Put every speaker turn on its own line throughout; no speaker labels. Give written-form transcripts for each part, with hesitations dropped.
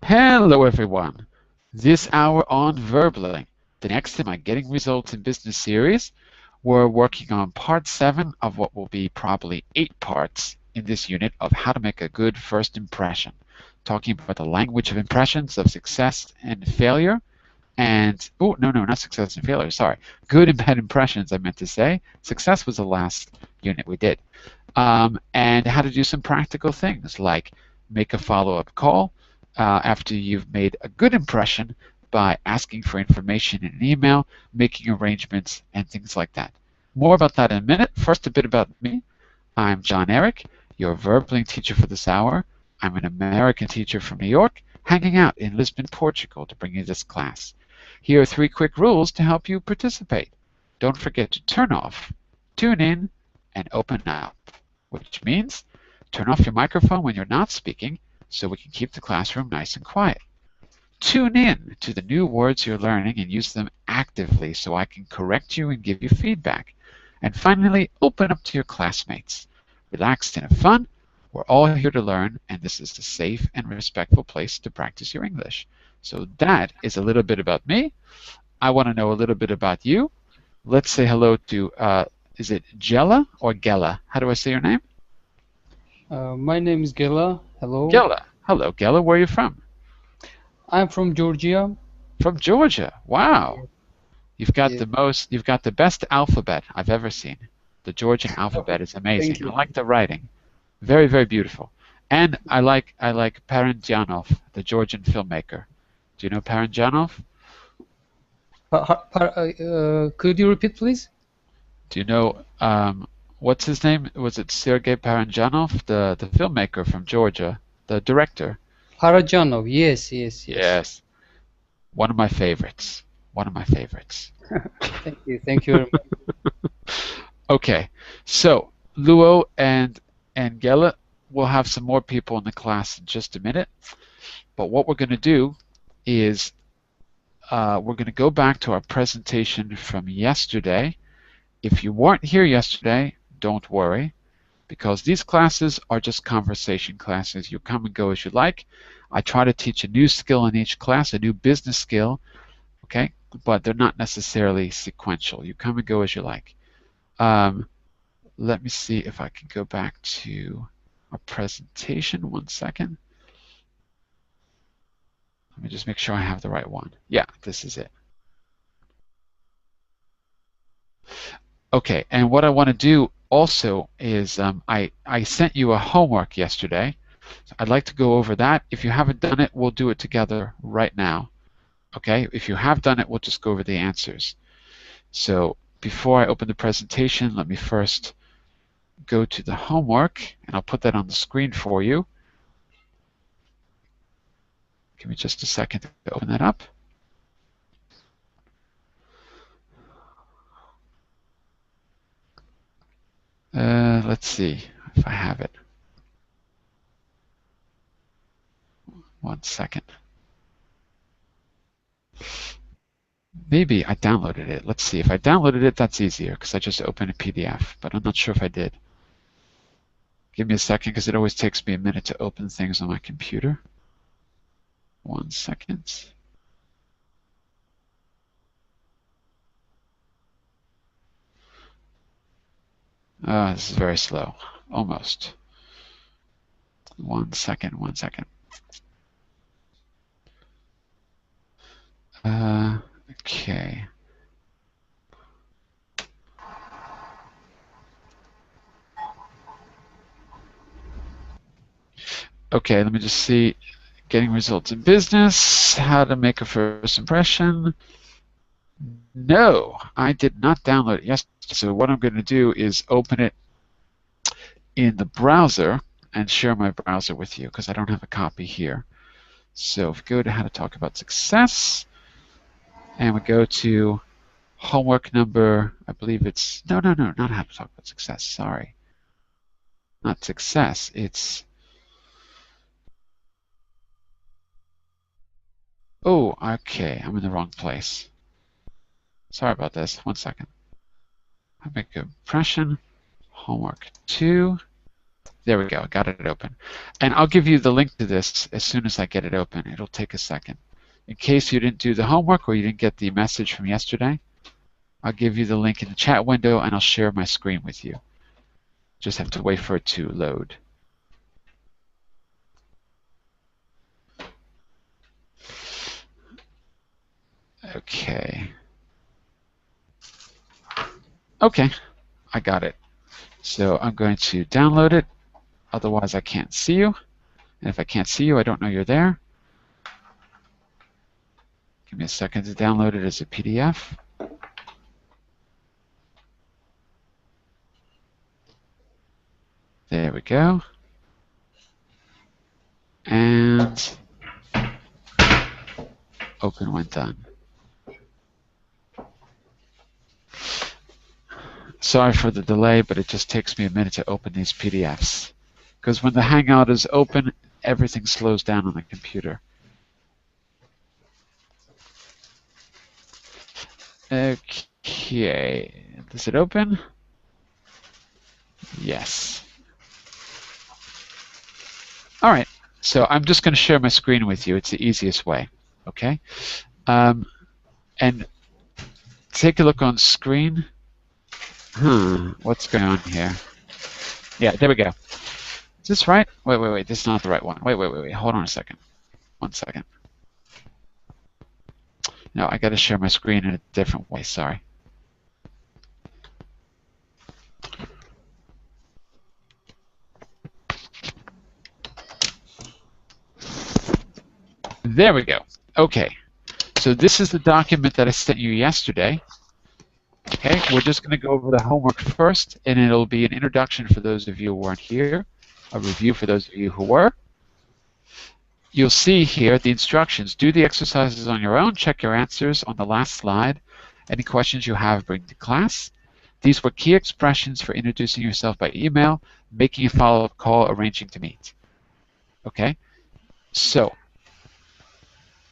Hello everyone! This hour on Verbling, the next in my Getting Results in Business series, we're working on part 7 of what will be probably 8 parts in this unit of how to make a good first impression. Talking about the language of impressions of success and failure, and, oh, no, not success and failure, sorry. Good and bad impressions, I meant to say. Success was the last unit we did. And how to do some practical things like make a follow-up call after you've made a good impression by asking for information in an email, making arrangements, and things like that. More about that in a minute. First, a bit about me. I'm Jon-Eric, your Verbling teacher for this hour. I'm an American teacher from New York, hanging out in Lisbon, Portugal to bring you this class. Here are 3 quick rules to help you participate. Don't forget to turn off, tune in, and open up, which means turn off your microphone when you're not speaking so we can keep the classroom nice and quiet. Tune in to the new words you're learning and use them actively so I can correct you and give you feedback. And finally, open up to your classmates. Relaxed and have fun. We're all here to learn, and this is a safe and respectful place to practice your English. So that is a little bit about me. I want to know a little bit about you. Let's say hello to, is it Jella or Gela? How do I say your name?
My name is Gela. Hello.
Gela. Hello, Gela. Where are you from?
I'm from Georgia.
From Georgia. Wow. You've got
Yeah.
the best alphabet I've ever seen. The Georgian alphabet is amazing.
Thank you.
I like the writing. Very, very beautiful. And I like Parandjanov, the Georgian filmmaker. Do you know Parandjanov?
Could you repeat, please?
Do you know what's his name? Was it Sergei Parandjanov, the filmmaker from Georgia, the director?
Parajanov. Yes.
Yes. One of my favorites. One of my favorites.
Thank you very much.
Okay, so Luo and Gela will have some more people in the class in just a minute. But what we're going to do is we're going to go back to our presentation from yesterday. If you weren't here yesterday, don't worry, because these classes are just conversation classes. You come and go as you like. I try to teach a new skill in each class, a new business skill, okay? But they're not necessarily sequential. You come and go as you like. Let me see if I can go back to our presentation. 1 second. Let me just make sure I have the right one. Yeah, this is it. Okay, and what I want to do also is I sent you a homework yesterday. So I'd like to go over that. If you haven't done it, we'll do it together right now. Okay, if you have done it, we'll just go over the answers. So before I open the presentation, let me first go to the homework, and I'll put that on the screen for you. Give me just a second to open that up. Let's see if I have it. 1 second. Maybe I downloaded it. Let's see. If I downloaded it, that's easier because I just opened a PDF, but I'm not sure if I did. Give me a second because it always takes me a minute to open things on my computer. 1 second. This is very slow. Almost. 1 second. Okay. Okay, let me just see. Getting results in business, how to make a first impression. No, I did not download it yesterday. So what I'm going to do is open it in the browser and share my browser with you because I don't have a copy here. So if we go to how to talk about success, and we go to homework number, I believe it's, no, not how to talk about success, sorry. Not success, it's, oh, okay, I'm in the wrong place. Sorry about this, 1 second. I make an impression, homework 2, There we go. I got it open. And I'll give you the link to this as soon as I get it open. It'll take a second. In case you didn't do the homework or you didn't get the message from yesterday, I'll give you the link in the chat window and I'll share my screen with you. Just have to wait for it to load. Okay. Okay, I got it. So I'm going to download it. Otherwise, I can't see you. And if I can't see you, I don't know you're there. Give me a second to download it as a PDF. There we go. And open when done. Sorry for the delay, but it just takes me a minute to open these PDFs. Because when the Hangout is open, everything slows down on the computer. Okay, does it open? Yes. All right, so I'm just going to share my screen with you. It's the easiest way, okay? And take a look on screen. What's going on here? Yeah, there we go. Is this right? Wait, this is not the right one. Wait, hold on a second. 1 second. No, I got to share my screen in a different way, sorry. There we go. Okay, so this is the document that I sent you yesterday. Okay, we're just going to go over the homework first, and it'll be an introduction for those of you who weren't here, a review for those of you who were. You'll see here the instructions. Do the exercises on your own. Check your answers on the last slide. Any questions you have, bring to class. These were key expressions for introducing yourself by email, making a follow-up call, arranging to meet. Okay, so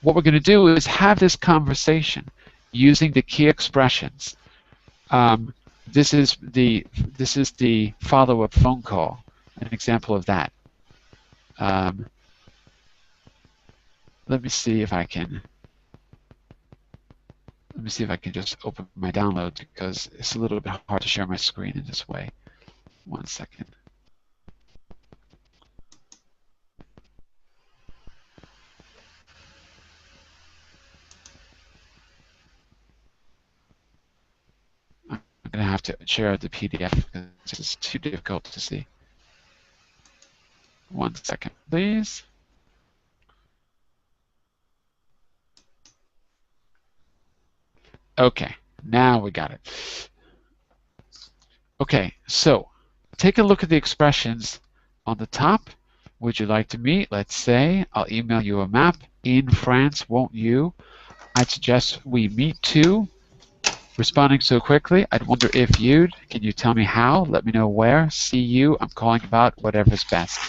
what we're going to do is have this conversation using the key expressions. This is the follow-up phone call, an example of that. Let me see if I can just open my download because it's a little bit hard to share my screen in this way. 1 second. I'm going to have to share the PDF because it's too difficult to see. 1 second, please. Okay, now we got it. Okay, so take a look at the expressions on the top. Would you like to meet? Let's say I'll email you a map. In France, won't you? I'd suggest we meet too. Responding so quickly, I'd wonder if you'd. Can you tell me how? Let me know where. See you. I'm calling about whatever's best.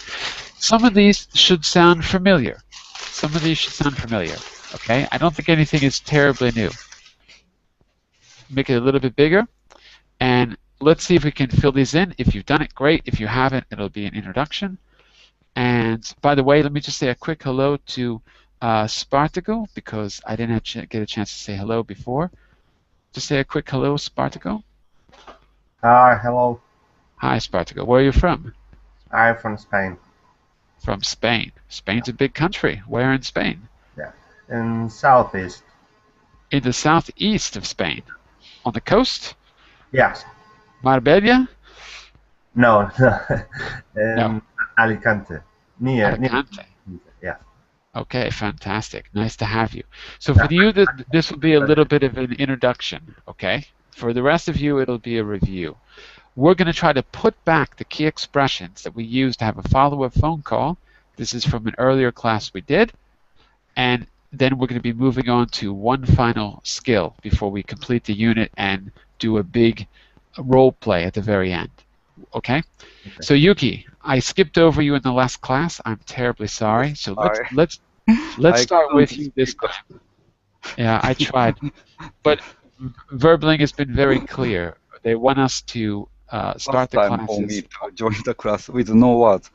Some of these should sound familiar. Okay? I don't think anything is terribly new. Make it a little bit bigger, and let's see if we can fill these in. If you've done it, great. If you haven't, it'll be an introduction. And by the way, let me just say a quick hello to Spartaco, because I didn't get a chance to say hello before. Just say a quick hello, Spartaco.
Hi, hello.
Hi, Spartaco. Where are you from?
I'm from Spain.
From Spain. Spain's a big country. Where in Spain?
Yeah, in southeast.
In the southeast of Spain. On the coast?
Yes.
Marbella?
No,
No.
Alicante. Near.
Alicante.
Yeah.
Okay, fantastic. Nice to have you. So for you, this will be a little bit of an introduction, okay? For the rest of you, it'll be a review. We're going to try to put back the key expressions that we used to have a follow-up phone call. This is from an earlier class we did. And then we're going to be moving on to one final skill before we complete the unit and do a big role play at the very end. Okay? So Yuki, I skipped over you in the last class. I'm terribly sorry. So let's start with you this time. Yeah, I tried. But Verbling has been very clear. They want us to start
First
the
time for me
classes.
to join the class with no words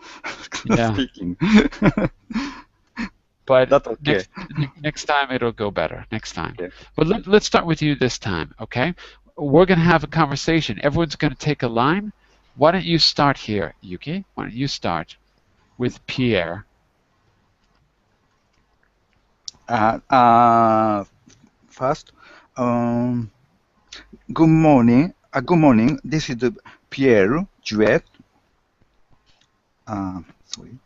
Yeah.
speaking.
But
That's okay.
next time it'll go better. Next time.
Okay.
But let's start with you this time, okay? We're gonna have a conversation. Everyone's gonna take a line. Why don't you start here, Yuki? Why don't you start with Pierre?
First, good morning. Good morning. This is Pierre Duet. Sorry.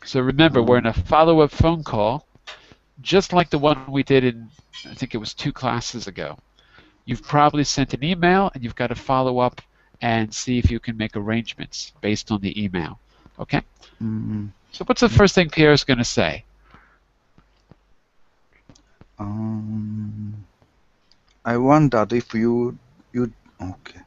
So remember, we're in a follow-up phone call, just like the one we did in, I think it was 2 classes ago. You've probably sent an email, and you've got to follow up and see if you can make arrangements based on the email. Okay? So what's the first thing Pierre is going to say?
I wondered if you okay.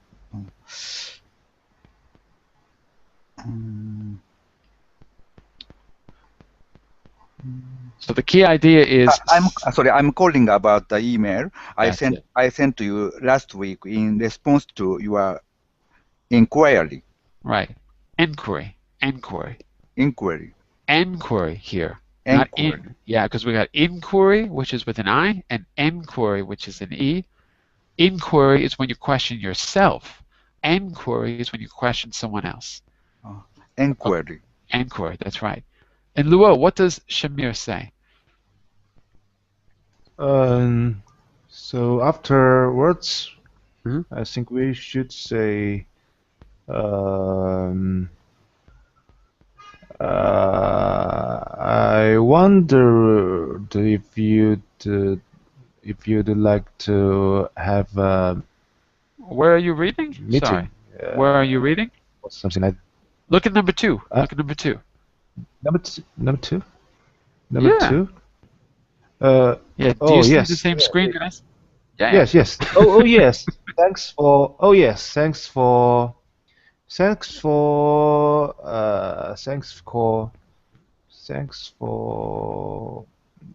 So the key idea is
I'm sorry. I'm calling about the email I
That's
sent.
it.
I sent to you last week in response to your inquiry.
right. Inquiry. Inquiry.
Inquiry.
Enquiry here. Not
Inquiry.
in. Yeah, because we got inquiry, which is with an I, and enquiry, which is an E. Inquiry is when you question yourself. Enquiry is when you question someone else.
Inquiry.
Enquiry, that's right. And Luo, what does Shamir say?
So afterwards,
Mhm.
I think we should say, I wondered if you'd like to have a
Where are you reading?
meeting,
Sorry. Where are you reading?
or something like
Look at number 2. Look at number 2.
number two. Number
Yeah.
two.
Yeah. Do
Oh
you see
yes.
the same screen, guys? Yeah.
Yes, yes. Oh, yes. Thanks for. Oh, yes. Thanks for. Thanks for. Thanks for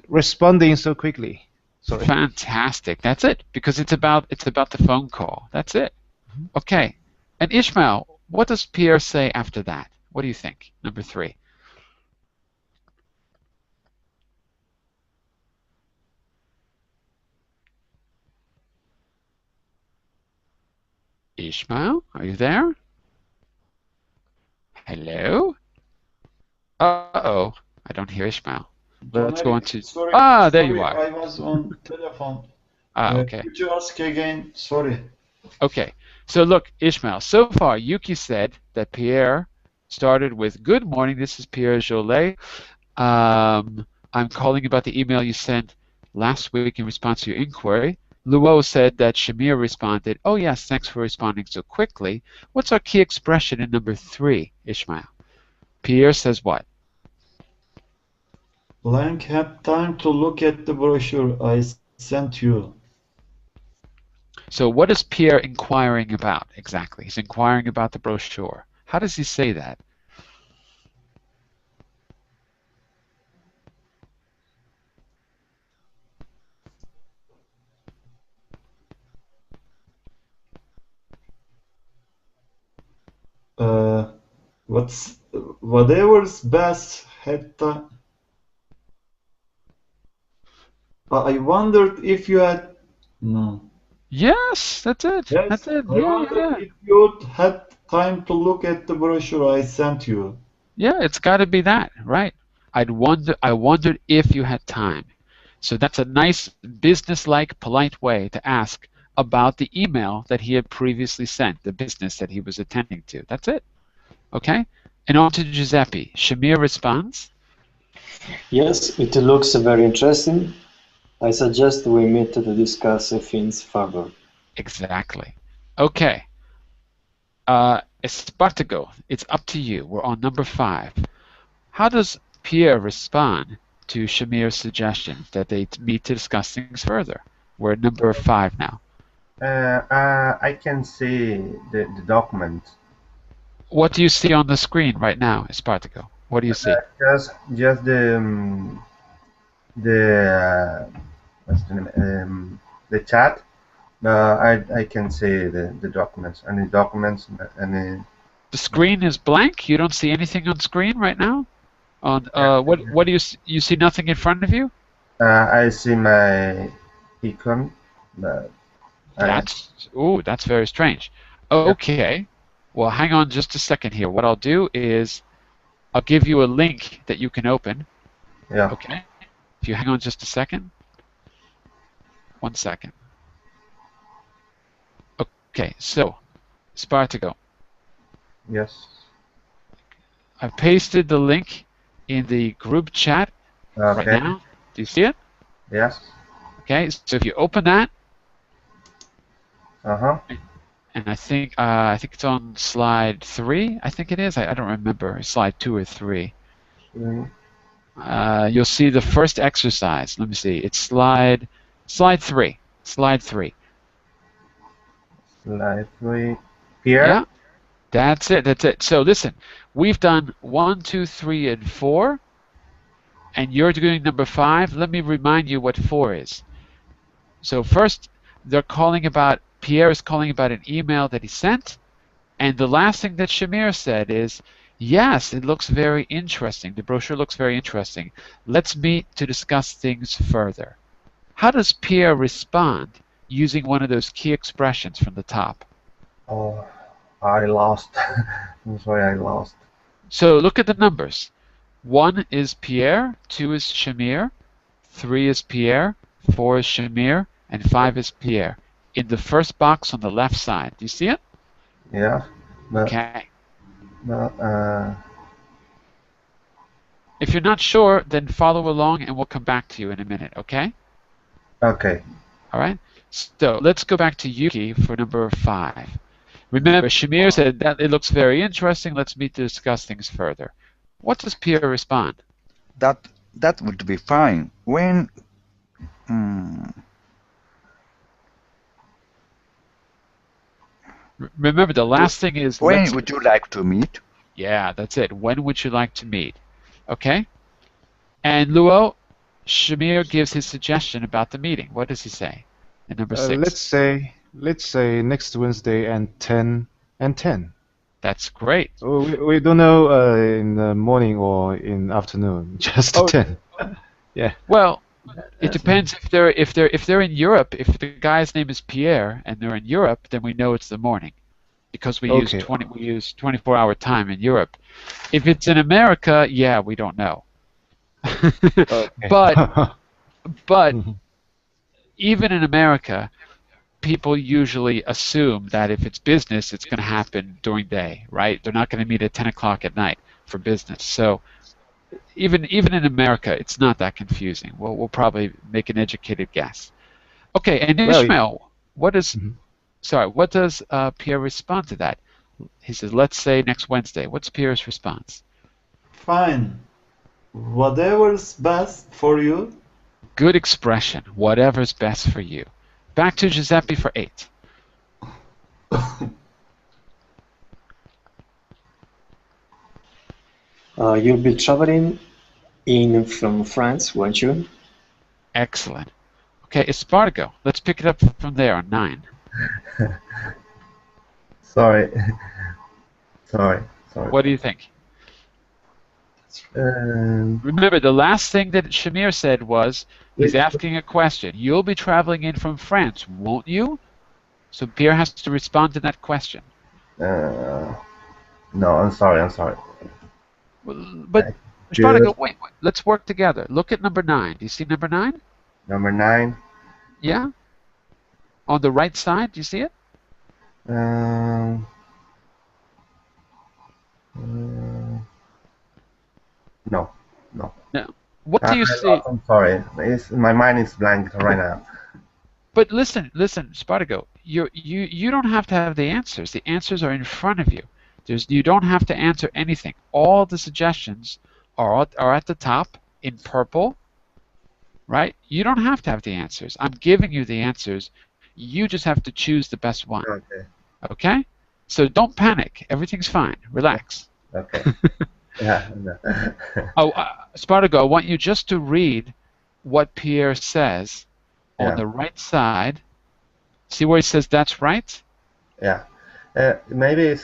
responding so quickly. Sorry.
Fantastic. That's it. Because it's about the phone call. That's it. Okay. And Ishmael, what does Pierre say after that? What do you think? Number 3. Ishmael, are you there? Hello? Uh-oh. I don't hear Ishmael. Let's go on to...
Sorry,
there you
sorry,
are.
I was on telephone.
Okay.
Could you ask again? Sorry.
Okay. So look, Ishmael, so far Yuki said that Pierre started with, good morning, this is Pierre Jolet. I'm calling about the email you sent last week in response to your inquiry. Luo said that Shamir responded, oh yes, thanks for responding so quickly. What's our key expression in number 3, Ishmael? Pierre says what?
Blank had time to look at the brochure I sent you.
So what is Pierre inquiring about exactly? He's inquiring about the brochure. How does he say that?
Whatever's best had time. I wondered if you had. No.
Yes, that's it.
Yes,
That's it.
I
Yeah,
wondered
yeah.
if you'd had time to look at the brochure I sent you.
Yeah, it's got to be that, right? I wondered if you had time. So that's a nice business-like, polite way to ask about the email that he had previously sent, the business that he was attending to. That's it. Okay? And on to Giuseppe. Shamir responds.
Yes, it looks very interesting. I suggest we meet to discuss things further.
Exactly. Okay. Espartago, it's up to you. We're on number 5. How does Pierre respond to Shamir's suggestion that they meet to discuss things further? We're at number 5 now.
I can see the document.
What do you see on the screen right now, Espartago? What do you see?
Just the what's the name? the chat. I can see the documents. Any documents? Any?
The screen is blank. You don't see anything on screen right now. On what do you see? Nothing in front of you.
I see my icon. But
That's very strange. Okay. Well, hang on just a second here. What I'll do is I'll give you a link that you can open.
yeah.
Okay. If you hang on just a second. 1 second. Okay. So, Spartago,
Yes.
I've pasted the link in the group chat right
Okay.
now. Do you see it?
Yes.
Okay. So if you open that,
Uh-huh.
and I think it's on slide 3. I think it is. I don't remember. Slide 2 or 3.
Mm,
You'll see the first exercise. Let me see. It's slide 3. Slide 3.
Slide 3. Here.
Yeah. That's it. That's it. So listen, we've done 1, 2, 3, and 4, and you're doing number 5. Let me remind you what 4 is. So first, Pierre is calling about an email that he sent, and the last thing that Shamir said is, yes, it looks very interesting. The brochure looks very interesting. Let's meet to discuss things further. How does Pierre respond using one of those key expressions from the top?
Oh, I lost. I'm sorry, I lost.
So look at the numbers. 1 is Pierre, 2 is Shamir, 3 is Pierre, 4 is Shamir, and 5 is Pierre. In the first box on the left side. Do you see it?
Yeah. But,
Okay.
but,
If you're not sure, then follow along and we'll come back to you in a minute, okay?
okay.
All right? So let's go back to Yuki for number 5. Remember, Shamir said that it looks very interesting. Let's meet to discuss things further. What does Pierre respond?
That would be fine. When
Remember, the last thing is...
when would you like to meet?
Yeah, that's it. When would you like to meet? Okay? And Luo, Shamir gives his suggestion about the meeting. What does he say in number 6?
Let's say next Wednesday and 10 and 10.
That's great.
We don't know in the morning or in afternoon. Just 10. Yeah.
Well, it depends if they're in Europe. If the guy's name is Pierre and they're in Europe, then we know it's the morning, because we use 24-hour time in Europe. If it's in America, yeah, we don't know. But even in America, people usually assume that if it's business, it's going to happen during day, right? They're not going to meet at 10 o'clock at night for business. So even in America, it's not that confusing. We'll probably make an educated guess. Okay, and Ishmael, what does Pierre respond to that? He says, let's say next Wednesday. What's Pierre's response?
Fine. Whatever's best for you.
Good expression. Whatever's best for you. Back to Giuseppe for 8.
You'll be traveling in from France, won't you?
Excellent. Okay, Espartago. Let's pick it up from there on 9.
Sorry.
What do you think? Remember, the last thing that Shamir said was, he's asking a question. You'll be traveling in from France, won't you? So Pierre has to respond to that question.
No, I'm sorry.
But Espartago, wait, let's work together. Look at number 9. Do you see number 9?
Number 9.
Yeah? On the right side, do you see it?
No.
What do you see?
I'm sorry. My mind is blank right now.
But listen, Spartago, you don't have to have the answers. The answers are in front of you. You don't have to answer anything. All the suggestions are at the top in purple, right? You don't have to have the answers. I'm giving you the answers. You just have to choose the best one.
Okay.
Okay? So don't panic. Everything's fine. Relax.
Okay. Yeah.
Spartago, I want you just to read what Pierre says on the right side See where he says that's right?
Yeah. Maybe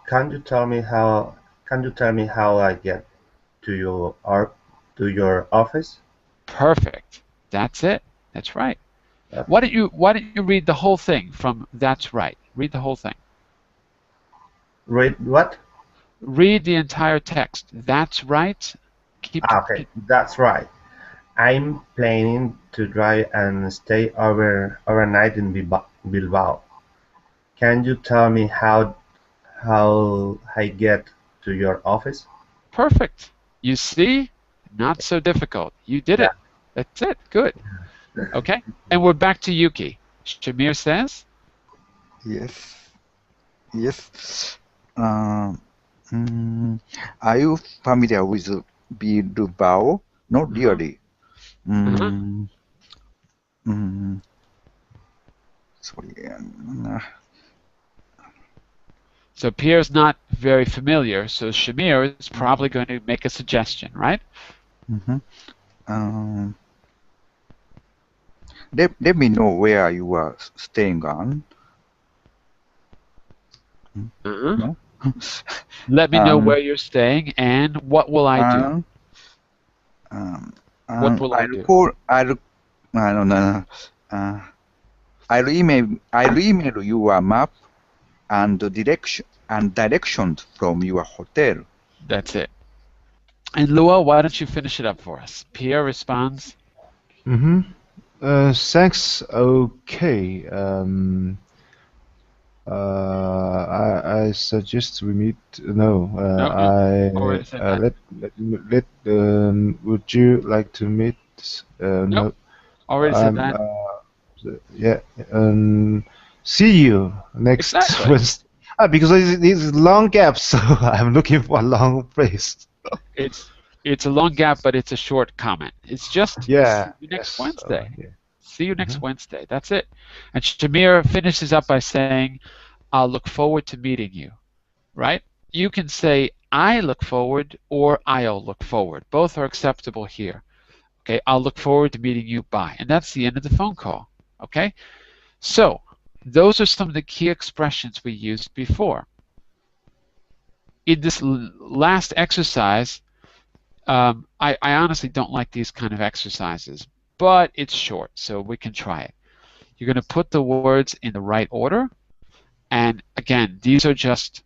can you tell me how I get to your office?
Perfect. That's it. That's right.
Okay.
Why don't you read the whole thing from that's right? Read the whole thing.
Read what?
Read the entire text. That's right.
Okay, that's right. I'm planning to drive and stay overnight in Bilbao. Can you tell me how I get to your office?
Perfect. You see? Not so difficult. You did it. That's it. Good. Okay. And we're back to Yuki. Shamir says?
Yes. Yes. Are you familiar with Bilbao? Not really. Sorry.
So Pierre's not very familiar, so Shamir is probably going to make a suggestion, right?
Let me know where you are staying on. No?
Let me know where you're staying, and what will I do? What will I do?
I'll email you a map and directions from your hotel.
That's it. And Lua, why don't you finish it up for us? Pierre responds.
Thanks. Okay. I suggest we meet. Would you like to meet? No.
Already said that.
See you next Wednesday. Because it's long gap, so I'm looking for a long phrase.
It's a long gap, but it's a short comment. It's just see you next Wednesday. See you next Wednesday. That's it. And Shamir finishes up by saying, I'll look forward to meeting you. Right? You can say, I look forward, or I'll look forward. Both are acceptable here. Okay, I'll look forward to meeting you. Bye. And that's the end of the phone call. Okay? So, those are some of the key expressions we used before. In this last exercise, I honestly don't like these kind of exercises, but it's short, so we can try it. You're going to put the words in the right order, and again, these are just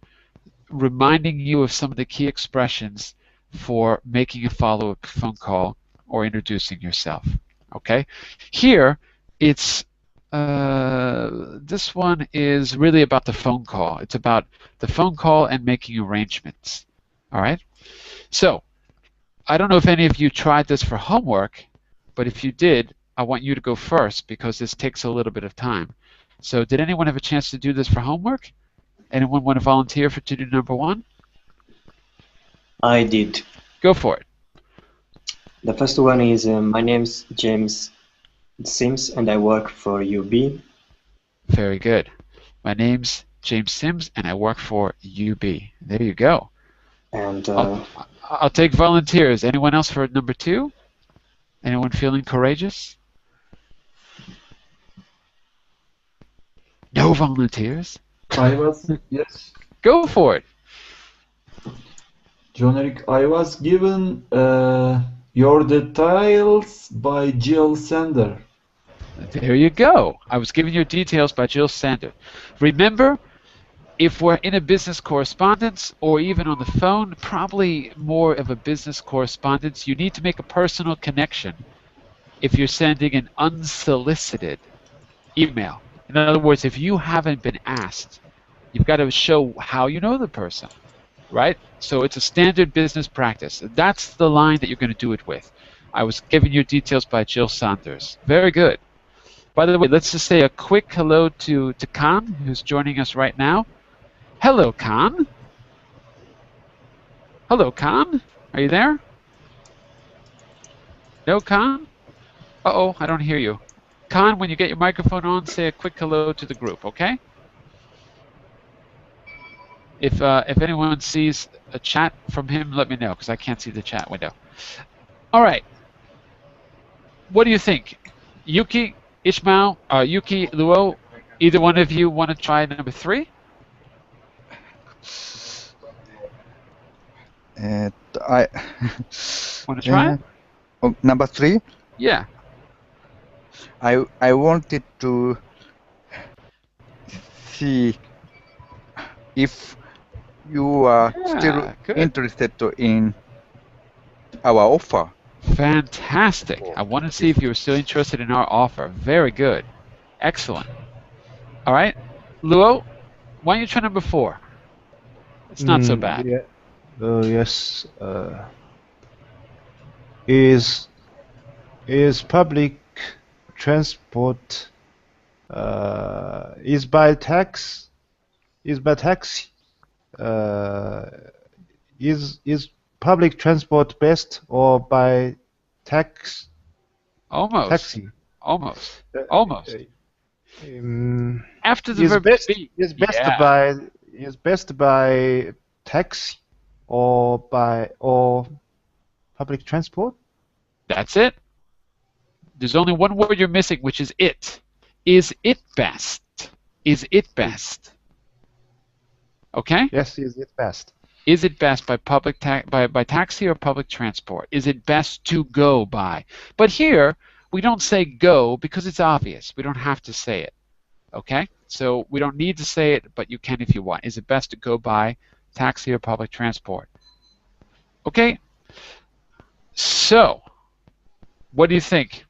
reminding you of some of the key expressions for making a follow-up phone call or introducing yourself. Okay? Here, it's this one is really about the phone call. It's about the phone call and making arrangements. All right? So, I don't know if any of you tried this for homework, but if you did, I want you to go first because this takes a little bit of time. So did anyone have a chance to do this for homework? Anyone want to volunteer to do number one?
I did.
Go for it.
The first one is my name's James Sims and I work for UB.
Very good. My name's James Sims and I work for UB. There you go.
And
I'll take volunteers. Anyone else for number two? Anyone feeling courageous? No volunteers?
Yes.
Go for it.
Jon-Eric, I was given your details by Jill Sander.
There you go. I was giving you details by Jill Sander. Remember, if we're in a business correspondence or even on the phone, probably more of a business correspondence, you need to make a personal connection if you're sending an unsolicited email. In other words, if you haven't been asked, you've got to show how you know the person, right? So it's a standard business practice. That's the line that you're going to do it with. I was giving you details by Jill Saunders. Very good. By the way, let's just say a quick hello to Khan, who's joining us right now. Hello, Khan. Hello, Khan. Are you there? No, Khan? Uh-oh, I don't hear you. Khan, when you get your microphone on, say a quick hello to the group, okay? If anyone sees a chat from him, let me know, because I can't see the chat window. All right. What do you think? Yuki, Ishmael, Yuki, Luo, Either one of you want to try number 3?
I
Want to try it?
Number 3.
Yeah.
I wanted to see if you are still
good.
interested in our offer.
Fantastic. I want to see if you're still interested in our offer. Very good. Excellent. All right. Luo, why don't you try number 4? It's not so bad.
Yeah. Yes. Is public transport is by taxi is public transport best or by taxi?
Almost. After the
is
verb
best
be.
is best
Yeah.
by taxi or public transport?
That's it. There's only one word you're missing, which is it. Is it best? Is it best? Okay?
Yes, is it best?
Is it best by by taxi or public transport? Is it best to go by? But here, we don't say go because it's obvious. We don't have to say it. Okay? So we don't need to say it, but you can if you want. Is it best to go by taxi or public transport? Okay? So, what do you think,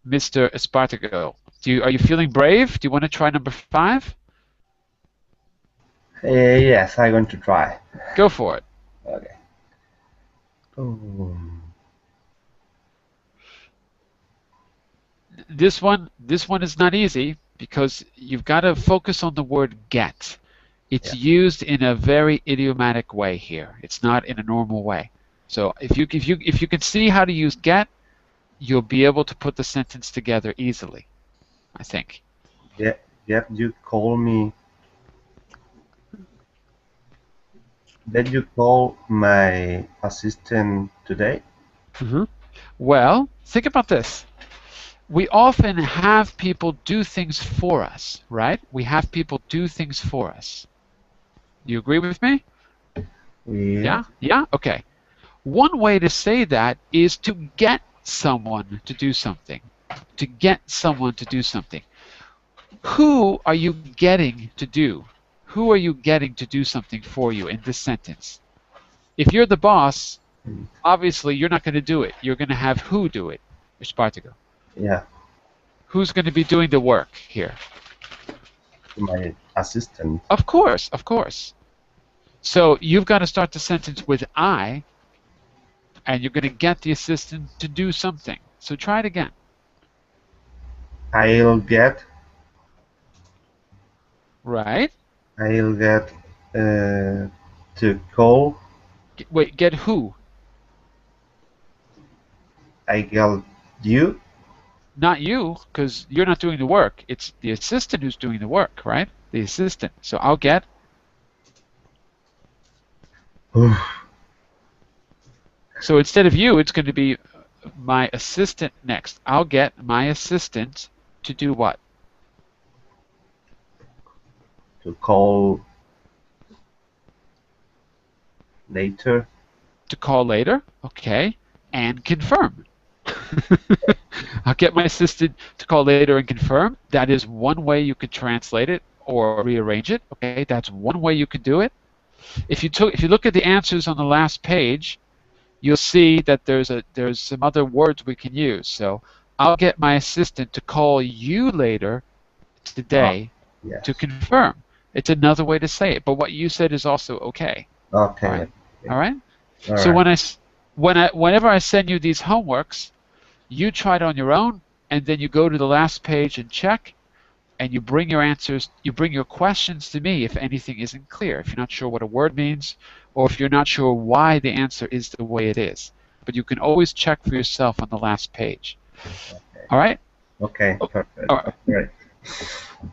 Mr. Espartago? Are you feeling brave? Do you want to try number 5?
Yes, I'm going to try.
Go for it.
Okay.
This one is not easy because you've got to focus on the word get. It's used in a very idiomatic way here. It's not in a normal way. So if you can see how to use get, you'll be able to put the sentence together easily, I think.
Get you call me. Did you call my assistant today?
Well, think about this. We often have people do things for us, right? We have people do things for us. You agree with me?
Yeah.
Yeah? Okay. One way to say that is to get someone to do something. To get someone to do something. Who are you getting to do? Who are you getting to do something for you in this sentence? If you're the boss, obviously you're not going to do it. You're going to have who do it. Espartago.
Yeah.
Who's going to be doing the work here?
My assistant.
Of course, of course. So you've got to start the sentence with I, and you're going to get the assistant to do something. So try it again.
I'll get.
Right.
I'll get to call.
Wait, get who?
I get you.
Not you, because you're not doing the work. It's the assistant who's doing the work, right? The assistant. So I'll get. So instead of you, it's going to be my assistant next. I'll get my assistant to do what?
To call later.
To call later, okay, and confirm. I'll get my assistant to call later and confirm. That is one way you could translate it or rearrange it. Okay, that's one way you could do it. If you look at the answers on the last page, you'll see that there's some other words we can use. So I'll get my assistant to call you later today to confirm. It's another way to say it, but what you said is also okay.
Okay.
All right. So whenever I send you these homeworks, you try it on your own, and then you go to the last page and check, and you bring your answers, you bring your questions to me if anything isn't clear, if you're not sure what a word means, or if you're not sure why the answer is the way it is. But you can always check for yourself on the last page.
Okay.
All right?
Okay, perfect.
All right.
Great.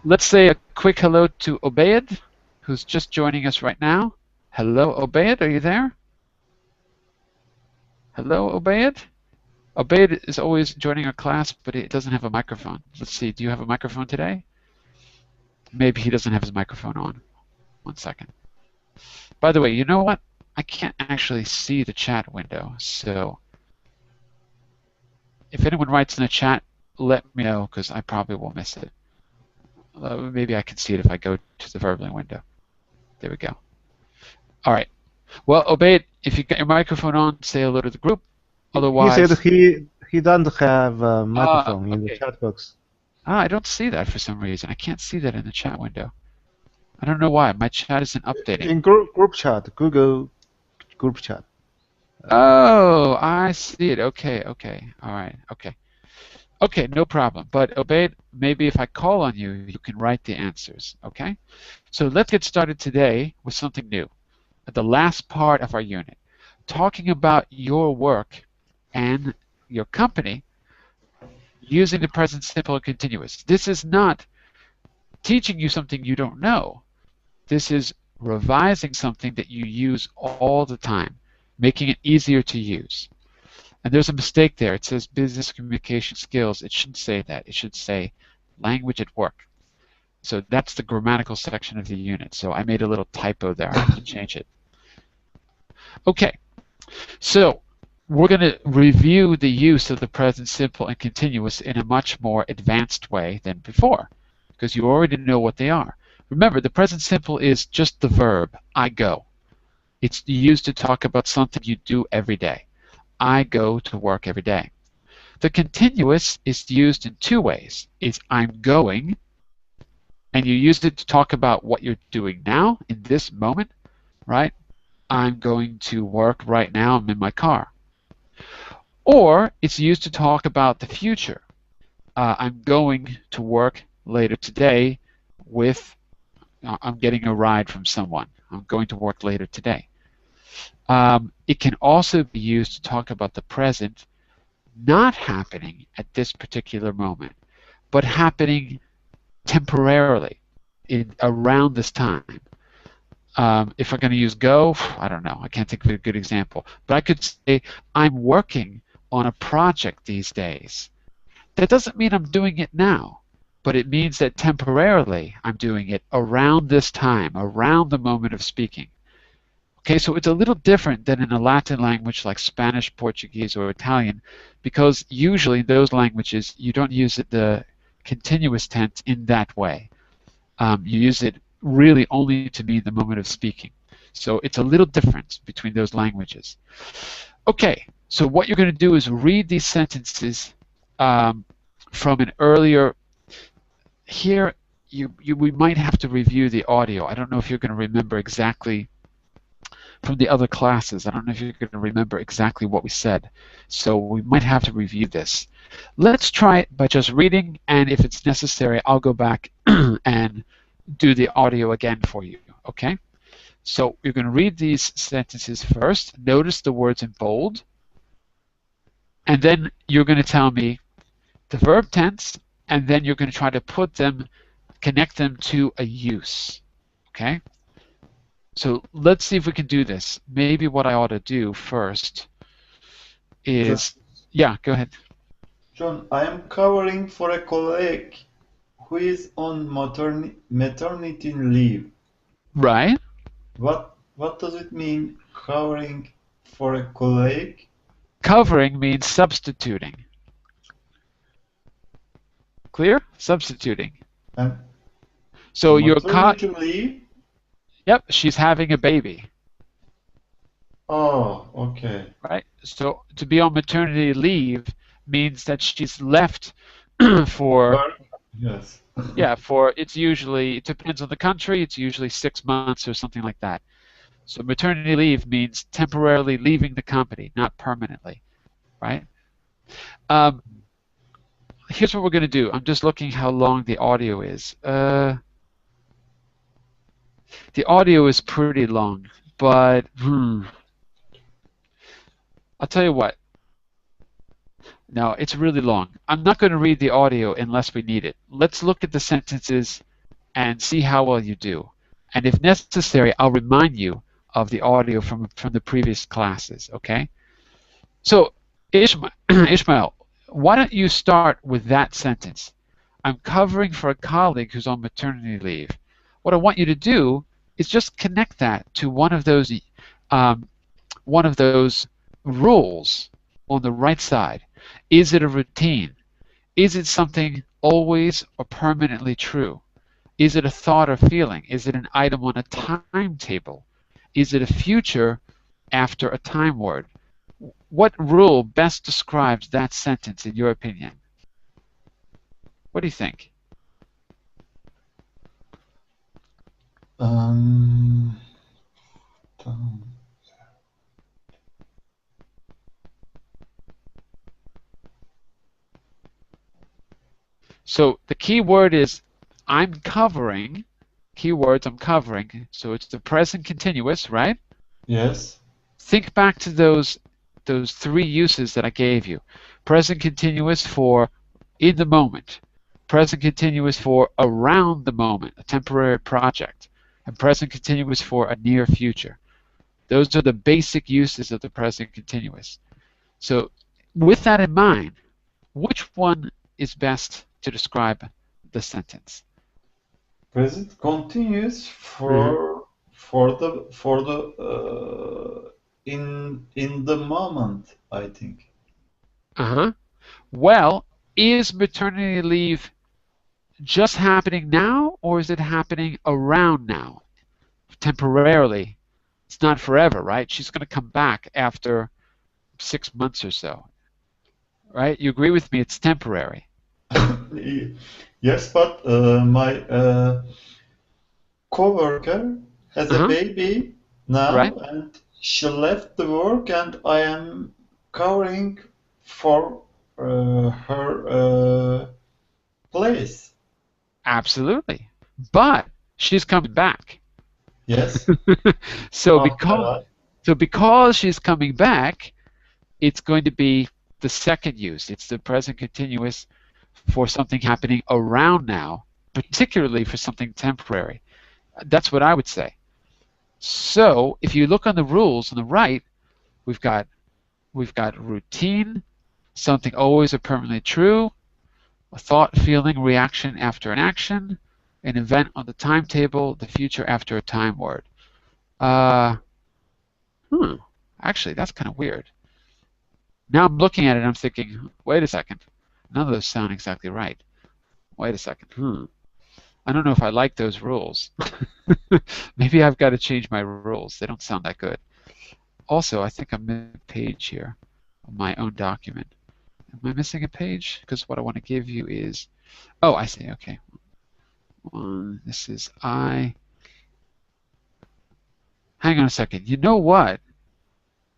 Let's say a quick hello to Obeid, who's just joining us right now. Hello, Obeid, are you there? Hello, Obeid? Obeid is always joining our class, but he doesn't have a microphone. Let's see, do you have a microphone today? Maybe he doesn't have his microphone on. 1 second. By the way, you know what? I can't actually see the chat window, so if anyone writes in the chat, let me know, because I probably will miss it. Maybe I can see it if I go to the verbally window. There we go. All right. Well, Obaid, if you got your microphone on, say hello to the group. Otherwise,
he said he doesn't have a microphone in the
okay.
chat box.
I don't see that for some reason. I can't see that in the chat window. I don't know why. My chat isn't updating.
In group chat, Google group chat.
Oh, I see it. Okay, okay. All right, okay. Okay, no problem. But Obaid, maybe if I call on you, you can write the answers, okay? So let's get started today with something new. At the last part of our unit, talking about your work and your company using the present simple and continuous. This is not teaching you something you don't know. This is revising something that you use all the time, making it easier to use. And there's a mistake there. It says business communication skills. It shouldn't say that. It should say language at work. So that's the grammatical section of the unit. So I made a little typo there. I have to change it. Okay. So we're going to review the use of the present simple and continuous in a much more advanced way than before, because you already know what they are. Remember, the present simple is just the verb, I go. It's used to talk about something you do every day. I go to work every day. The continuous is used in two ways. It's I'm going, and you use it to talk about what you're doing now, in this moment, right? I'm going to work right now, I'm in my car. Or it's used to talk about the future. I'm going to work later today with, I'm getting a ride from someone. I'm going to work later today. It can also be used to talk about the present not happening at this particular moment, but happening temporarily around this time. If I'm going to use go, I don't know. I can't think of a good example. But I could say, I'm working on a project these days. That doesn't mean I'm doing it now, but it means that temporarily I'm doing it around this time, around the moment of speaking. Okay, so it's a little different than in a Latin language like Spanish, Portuguese, or Italian, because usually in those languages you don't use the continuous tense in that way. You use it really only to mean the moment of speaking. So it's a little different between those languages. Okay, so what you're going to do is read these sentences from an earlier. Here, we might have to review the audio. I don't know if you're going to remember exactly from the other classes. I don't know if you're going to remember exactly what we said. So we might have to review this. Let's try it by just reading, and if it's necessary, I'll go back and do the audio again for you, okay? So you're going to read these sentences first. Notice the words in bold. And then you're going to tell me the verb tense, and then you're going to try to put them, connect them to a use, okay? So let's see if we can do this. Maybe what I ought to do first is, yeah, go ahead.
John, I am covering for a colleague who is on maternity leave.
Right.
What does it mean, covering for a colleague?
Covering means substituting. Clear? Substituting.
And
so you're
maternity leave?
Yep, she's having a baby.
Oh, okay.
Right? So to be on maternity leave means that she's left for,
yes.
yeah, for, it's usually, it depends on the country, it's usually 6 months or something like that. So maternity leave means temporarily leaving the company, not permanently, right? Here's what we're going to do. I'm just looking how long the audio is. The audio is pretty long, but I'll tell you what. No, it's really long. I'm not going to read the audio unless we need it. Let's look at the sentences and see how well you do. And if necessary, I'll remind you of the audio from the previous classes, okay? So, Ishmael, why don't you start with that sentence? I'm covering for a colleague who's on maternity leave. What I want you to do is just connect that to one of those rules on the right side. Is it a routine? Is it something always or permanently true? Is it a thought or feeling? Is it an item on a timetable? Is it a future after a time word? What rule best describes that sentence in your opinion? What do you think?
Um,
So the key word is I'm covering. Keywords I'm covering. So it's the present continuous, right?
yes.
Think back to those three uses that I gave you. Present continuous for in the moment. Present continuous for around the moment, a temporary project. And present continuous for a near future. Those are the basic uses of the present continuous. So with that in mind, which one is best to describe the sentence?
Present continuous
Mhm.
for the in the moment, I think.
Uh-huh. Well, is maternity leave just happening now, or is it happening around now, temporarily? It's not forever, right? She's going to come back after 6 months or so, right? You agree with me? It's temporary.
Yes, but my coworker has a
Uh-huh.
baby now,
Right?
and she left the work, and I am covering for her place.
Absolutely. But she's coming back.
Yes,
So
after
because she's coming back, it's going to be the second use. It's the present continuous for something happening around now, particularly for something temporary. That's what I would say. So if you look on the rules on the right, we've got routine, something always or permanently true, a thought, feeling, reaction after an action, an event on the timetable, the future after a time word. Uh, hmm, actually, that's kind of weird. Now I'm looking at it and I'm thinking, wait a second, none of those sound exactly right. Wait a second, I don't know if I like those rules. Maybe I've got to change my rules. They don't sound that good. Also, I think I'm missing a page here on my own document. Am I missing a page? Because what I want to give you is, oh, I see, okay. This is I. Hang on a second. You know what?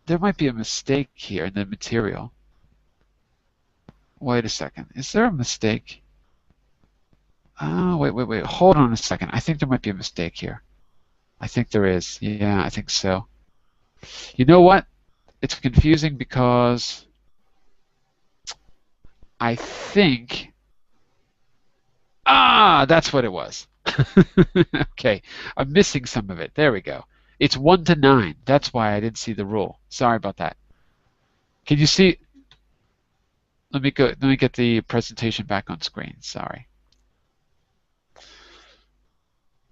There might be a mistake here in the material. Wait a second. Is there a mistake? Oh, wait. Hold on a second. I think there might be a mistake here. I think there is. Yeah, I think so. You know what? It's confusing because I think... that's what it was. Okay, I'm missing some of it. There we go. It's 1 to 9. That's why I didn't see the rule. Sorry about that. Can you see? Let me get the presentation back on screen. Sorry.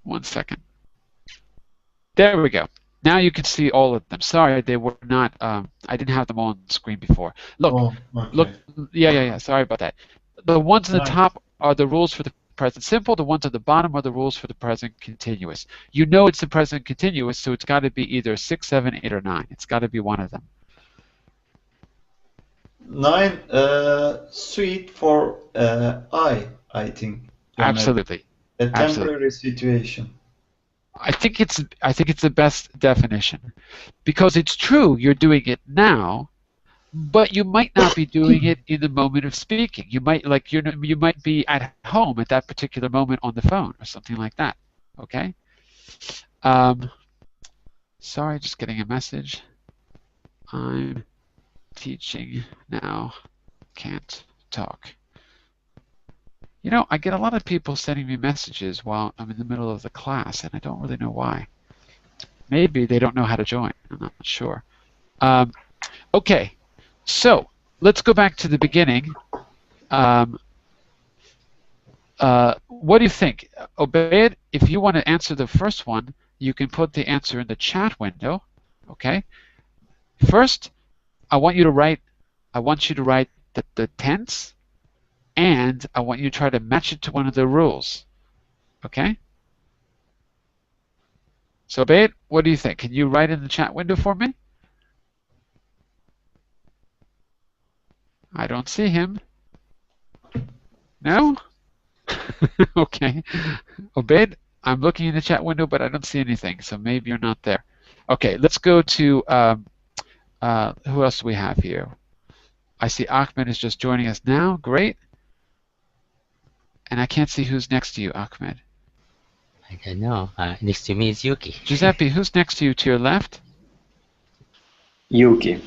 1 second. There we go. Now you can see all of them. Sorry, they were not. I didn't have them on screen before. Look,
oh, okay.
look. Yeah. Sorry about that. The ones at the
Right.
top are the rules for the present simple. The ones at the bottom are the rules for the present continuous. You know it's the present continuous, so it's got to be either 6, 7, 8, or 9. It's got to be one of them.
9 suite for I think.
Absolutely.
A
Absolutely.
temporary situation.
I think it's the best definition because it's true you're doing it now, but you might not be doing it in the moment of speaking. You might you might be at home at that particular moment on the phone or something like that. Okay. Sorry, just getting a message. I'm teaching now. Can't talk. You know, I get a lot of people sending me messages while I'm in the middle of the class, and I don't really know why. Maybe they don't know how to join. I'm not sure. Okay, so let's go back to the beginning. What do you think? Obeid, if you want to answer the first one, you can put the answer in the chat window. Okay. First, I want you to write the tense, and I want you to try to match it to one of the rules. Okay? So, Obeid, what do you think? Can you write in the chat window for me? I don't see him. No? Okay. Obeid, I'm looking in the chat window, but I don't see anything, so maybe you're not there. Okay, let's go to who else do we have here? I see Ahmed is just joining us now. Great. And I can't see who's next to you, Ahmed.
I don't know. Next to me is Yuki.
Giuseppe, who's next to you to your left?
Yuki.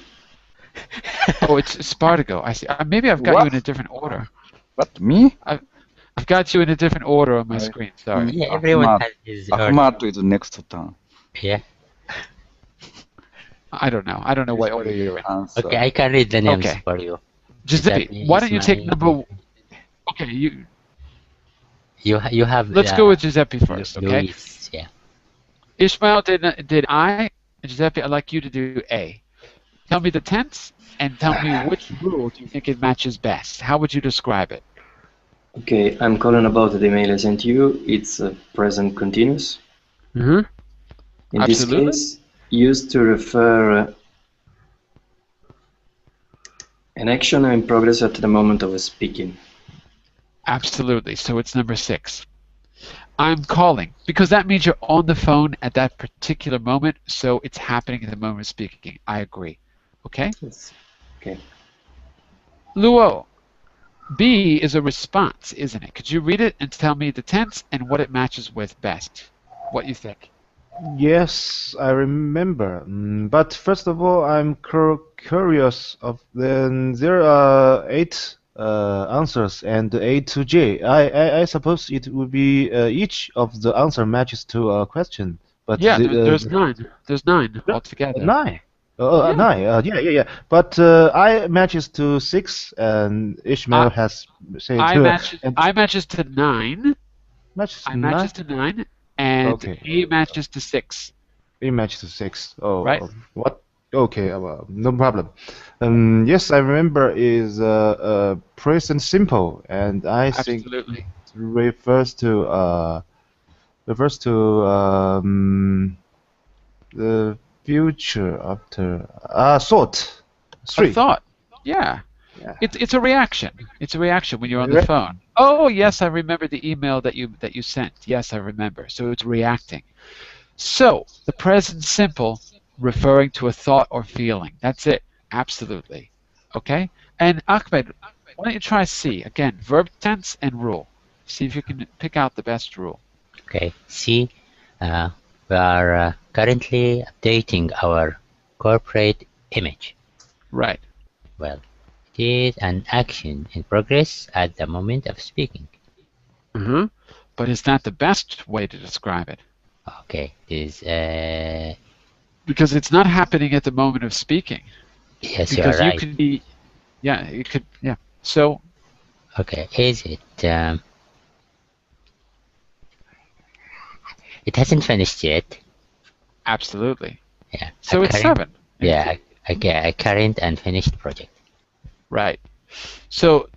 Oh, it's Spartago. I see. Maybe I've got you in a different order.
What, me?
I've got you in a different order on my screen. Sorry.
Yeah, everyone has his order.
Ahmad is next turn.
Yeah.
I don't know. I don't know what order you're in.
Answer.
Okay, I can read the names
Okay.
for you.
Giuseppe, why don't you take number... Okay,
You have...
let's go with Giuseppe first, okay?
Luis, yeah.
Ishmael did I. Giuseppe, I'd like you to do A. Tell me the tense, and tell me which rule do you think it matches best. How would you describe it?
Okay, I'm calling about the email I sent you. It's present continuous.
Mm-hmm.
In
Absolutely.
this case, used to refer an action in progress at the moment of speaking.
Absolutely. So it's number 6. I'm calling, because that means you're on the phone at that particular moment, so it's happening at the moment of speaking. I agree. Okay?
Yes. Okay.
Luo, B is a response, isn't it? Could you read it and tell me the tense and what it matches with best? What you think?
Yes, I remember. But first of all, I'm curious of there are 8 answers and A to J. I suppose it would be each of the answer matches to a question. But
Yeah, there's 9. There's 9 altogether.
9.
Yeah.
9. Yeah. But I matches to 6, and Ishmael has said
I
2.
matches to 9.
Matches
I
to
matches
9.
to 9, and
Okay.
A matches to 6.
A matches to 6. Oh,
Right.
What? Okay, no problem. Yes, I remember is present simple, and I think
Absolutely.
it refers to the future after thought.
A
3.
thought. Yeah.
Yeah.
It's a reaction. It's a reaction when you're on the phone. Oh yes, I remember the email that you sent. Yes, I remember. So it's reacting. So the present simple referring to a thought or feeling. That's it. Absolutely. Okay? And Ahmed, why don't you try C? Again, verb tense and rule. See if you can pick out the best rule.
Okay, see, we are currently updating our corporate image.
Right.
Well, it is an action in progress at the moment of speaking.
Mm-hmm. But is that the best way to describe it?
Okay, it is...
Because it's not happening at the moment of speaking.
Yes,
Because
you are right.
you could be... Yeah, it could... Yeah. So...
Okay, is it... It hasn't finished yet.
Absolutely.
Yeah.
So it's 7.
Yeah, a current and finished project.
Right. So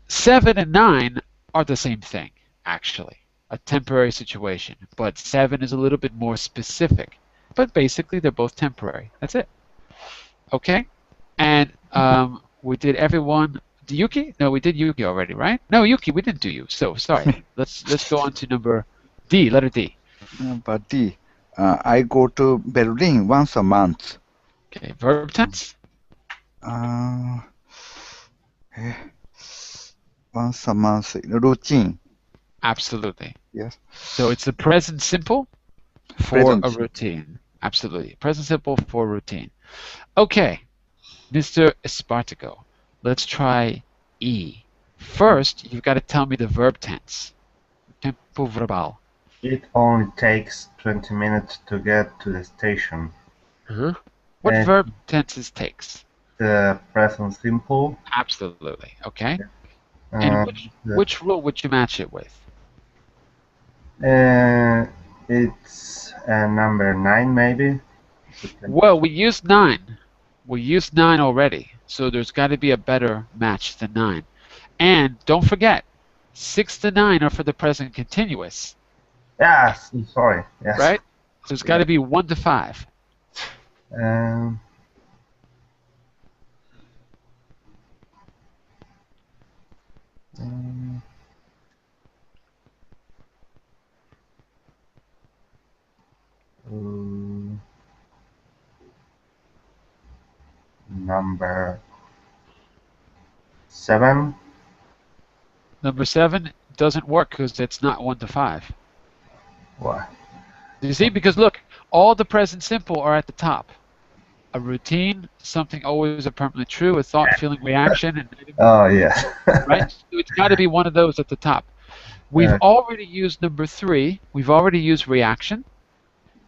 7 and 9 are the same thing, actually. A temporary situation. But 7 is a little bit more specific. But basically, they're both temporary. That's it. Okay? And we did everyone... Yuki? No, we did Yuki already, right? No, Yuki, we didn't do you. So, sorry. Let's go on to number D, letter D.
Number D. I go to Berlin once a month.
Okay, verb tense?
Once a month, routine.
Absolutely.
Yes.
So it's the present simple for
Present.
a routine. Absolutely. Present simple for routine. Okay, Mr. Espartago, let's try E. First, you've got to tell me the verb tense. Tempo verbal.
It only takes 20 minutes to get to the station.
What
Uh,
verb tenses takes?
The present simple.
Absolutely. Okay.
Uh,
And
the
which rule would you match it with?
It's number 9, maybe.
Well, we used 9. We used 9 already, so there's got to be a better match than 9. And don't forget, 6 to 9 are for the present continuous,
Yes, sorry. Yes.
right? So it's got to be 1 to 5.
Um, mm, mm, number 7.
Number 7 doesn't work because it's not 1 to 5.
What?
You see, because look, all the present simple are at the top. A routine, something always or permanently true, a thought, feeling, reaction, and
Oh, yeah.
right? So it's got to be one of those at the top. We've already used number 3. We've already used reaction.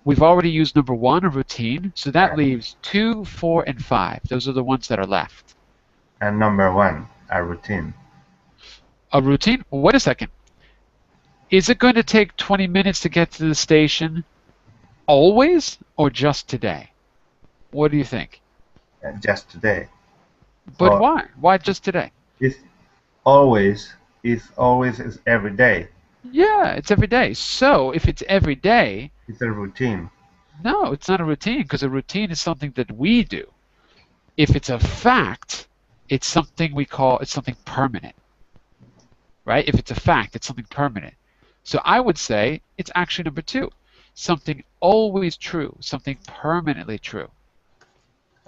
We've already used number 1, a routine. So that leaves 2, 4, and 5. Those are the ones that are left.
And number 1, a routine.
A routine? Wait a second. Is it going to take 20 minutes to get to the station always or just today? What do you think?
Just today.
But
Or
why? Why just today?
It's always. Is every day.
Yeah, it's every day. So if it's every day,
It's a routine.
no, it's not a routine because a routine is something that we do. If it's a fact, it's something it's something permanent. Right? If it's a fact, it's something permanent. So I would say it's actually number 2. Something always true, something permanently true.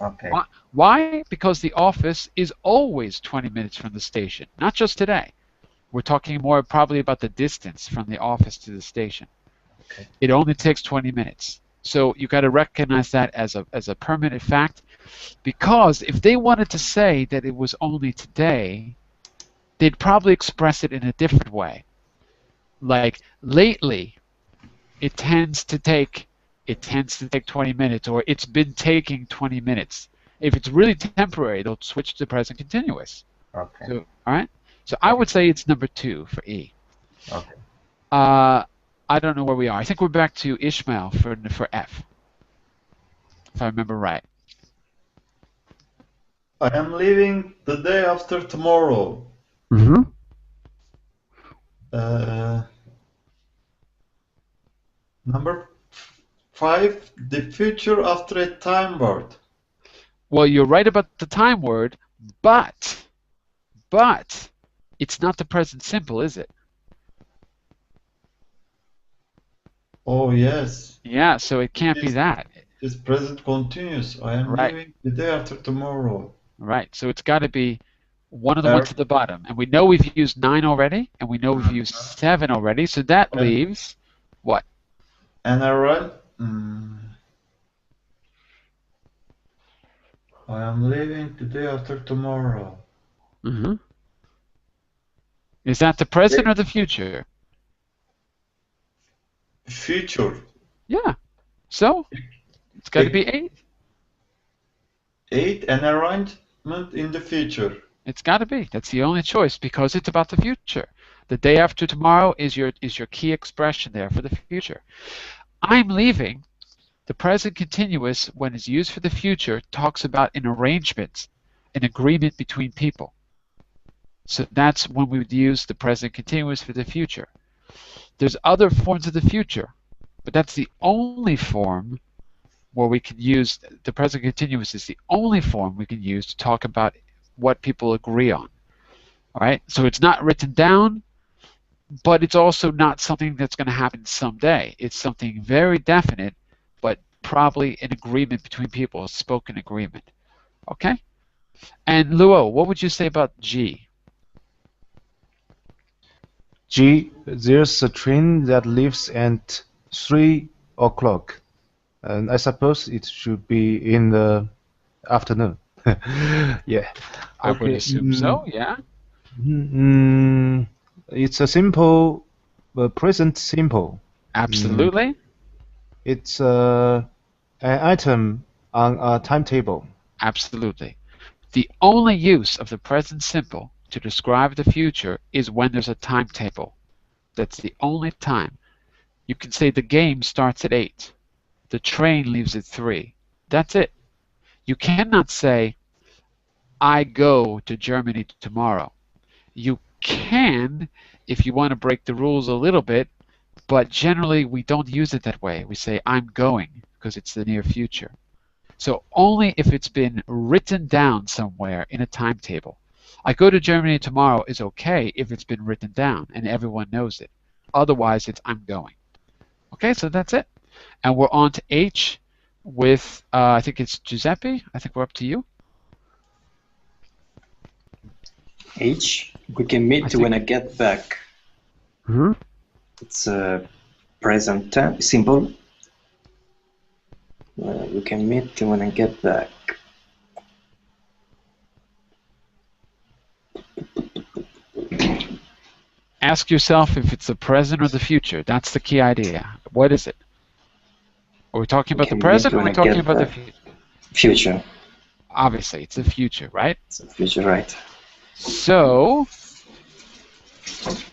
Okay.
Why? Because the office is always 20 minutes from the station, not just today. We're talking more probably about the distance from the office to the station.
Okay.
It only takes 20 minutes. So you got to recognize that as a permanent fact, because if they wanted to say that it was only today, they'd probably express it in a different way. Like lately, it tends to take 20 minutes, or it's been taking 20 minutes. If it's really temporary, they'll switch to present continuous.
Okay.
So, all right. So I would say it's number 2 for E.
Okay.
I don't know where we are. I think we're back to Ishmael for F, if I remember right.
I am leaving the day after tomorrow.
Mm-hmm.
Number 5, the future after a time word.
Well, you're right about the time word, but it's not the present simple, is it?
Oh, yes.
Yeah, so it can't be that.
It's present continuous. I am
Right.
leaving the day after tomorrow.
Right. So it's got to be one of the ones at the bottom. And we know we've used 9 already, and we know we've used 7 already, so that leaves what?
And I write, I am leaving the day after tomorrow.
Mm-hmm. Is that the present or the future?
Future.
Yeah. So it's got to be 8.
8, an arrangement in the future.
It's got to be. That's the only choice because it's about the future. The day after tomorrow is your key expression there for the future. I'm leaving. The present continuous, when it's used for the future, talks about an arrangement, an agreement between people. So that's when we would use the present continuous for the future. There's other forms of the future, but that's the only form where we can use the present continuous is the only form we can use to talk about what people agree on. All right? So it's not written down, but it's also not something that's going to happen someday. It's something very definite, but probably an agreement between people, a spoken agreement. Okay? And Luo, what would you say about G?
G, there's a train that leaves at 3 o'clock. And I suppose it should be in the afternoon. Yeah.
I would assume so, yeah.
It's a simple, present simple.
Absolutely.
It's an item on a timetable.
Absolutely. The only use of the present simple to describe the future is when there's a timetable. That's the only time. You can say the game starts at 8. The train leaves at 3. That's it. You cannot say, I go to Germany tomorrow. You can if you want to break the rules a little bit, but generally we don't use it that way. We say, I'm going, because it's the near future. So only if it's been written down somewhere in a timetable. I go to Germany tomorrow is okay if it's been written down and everyone knows it. Otherwise, it's I'm going. Okay, so that's it. And we're on to H with, I think it's Giuseppe. I think we're up to you.
H. We can meet when I get back.
Mm-hmm.
It's a present tense, simple. We can meet when I get back.
Ask yourself if it's the present or the future. That's the key idea. What is it? Are we talking about the present or are we talking about the future?
Future.
Obviously, it's the future, right?
It's the future, right.
So,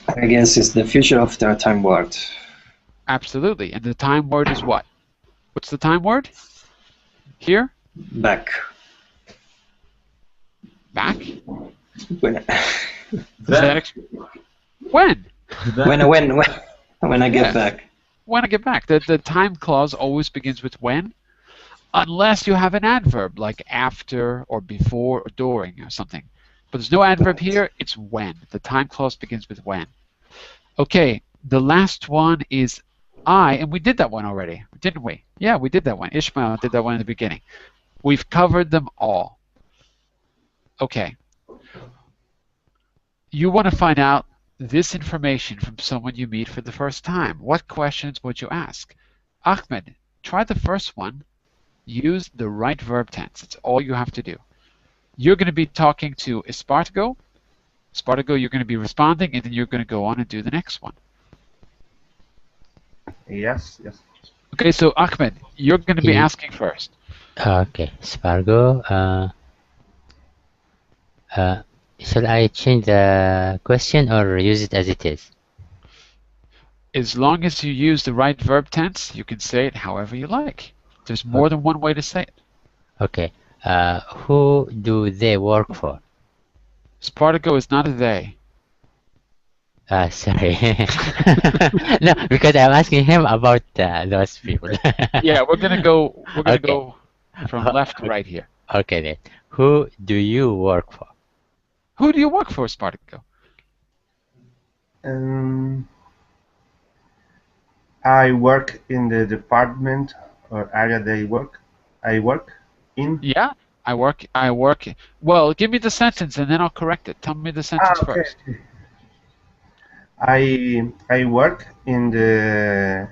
I guess it's the future of the time word.
Absolutely. And the time word is what? What's the time word? Here?
Back.
Back?
When?
When?
When I get back.
When I get back. The time clause always begins with when, unless you have an adverb like after or before or during or something. But there's no adverb here, it's when. The time clause begins with when. Okay, the last one is I, and we did that one already, didn't we? Yeah, we did that one. Ishmael did that one in the beginning. We've covered them all. Okay. You want to find out this information from someone you meet for the first time. What questions would you ask? Ahmed, try the first one. Use the right verb tense. It's all you have to do. You're going to be talking to Espartago. Espartago, you're going to be responding, and then you're going to go on and do the next one.
Yes.
Okay, so Ahmed, you're going to be asking first.
Okay, Spargo. Shall I change the question or use it as it is?
As long as you use the right verb tense, you can say it however you like. There's more than one way to say it.
Okay. Who do they work for?
Spartago is not a they.
Sorry. No, because I'm asking him about those people.
Yeah, we're gonna go from left to right here.
Okay then. Who do you work for?
Who do you work for, Spartago?
I work in the department or area I work in.
Yeah, I work. Well, give me the sentence and then I'll correct it. Tell me the sentence first.
I work in the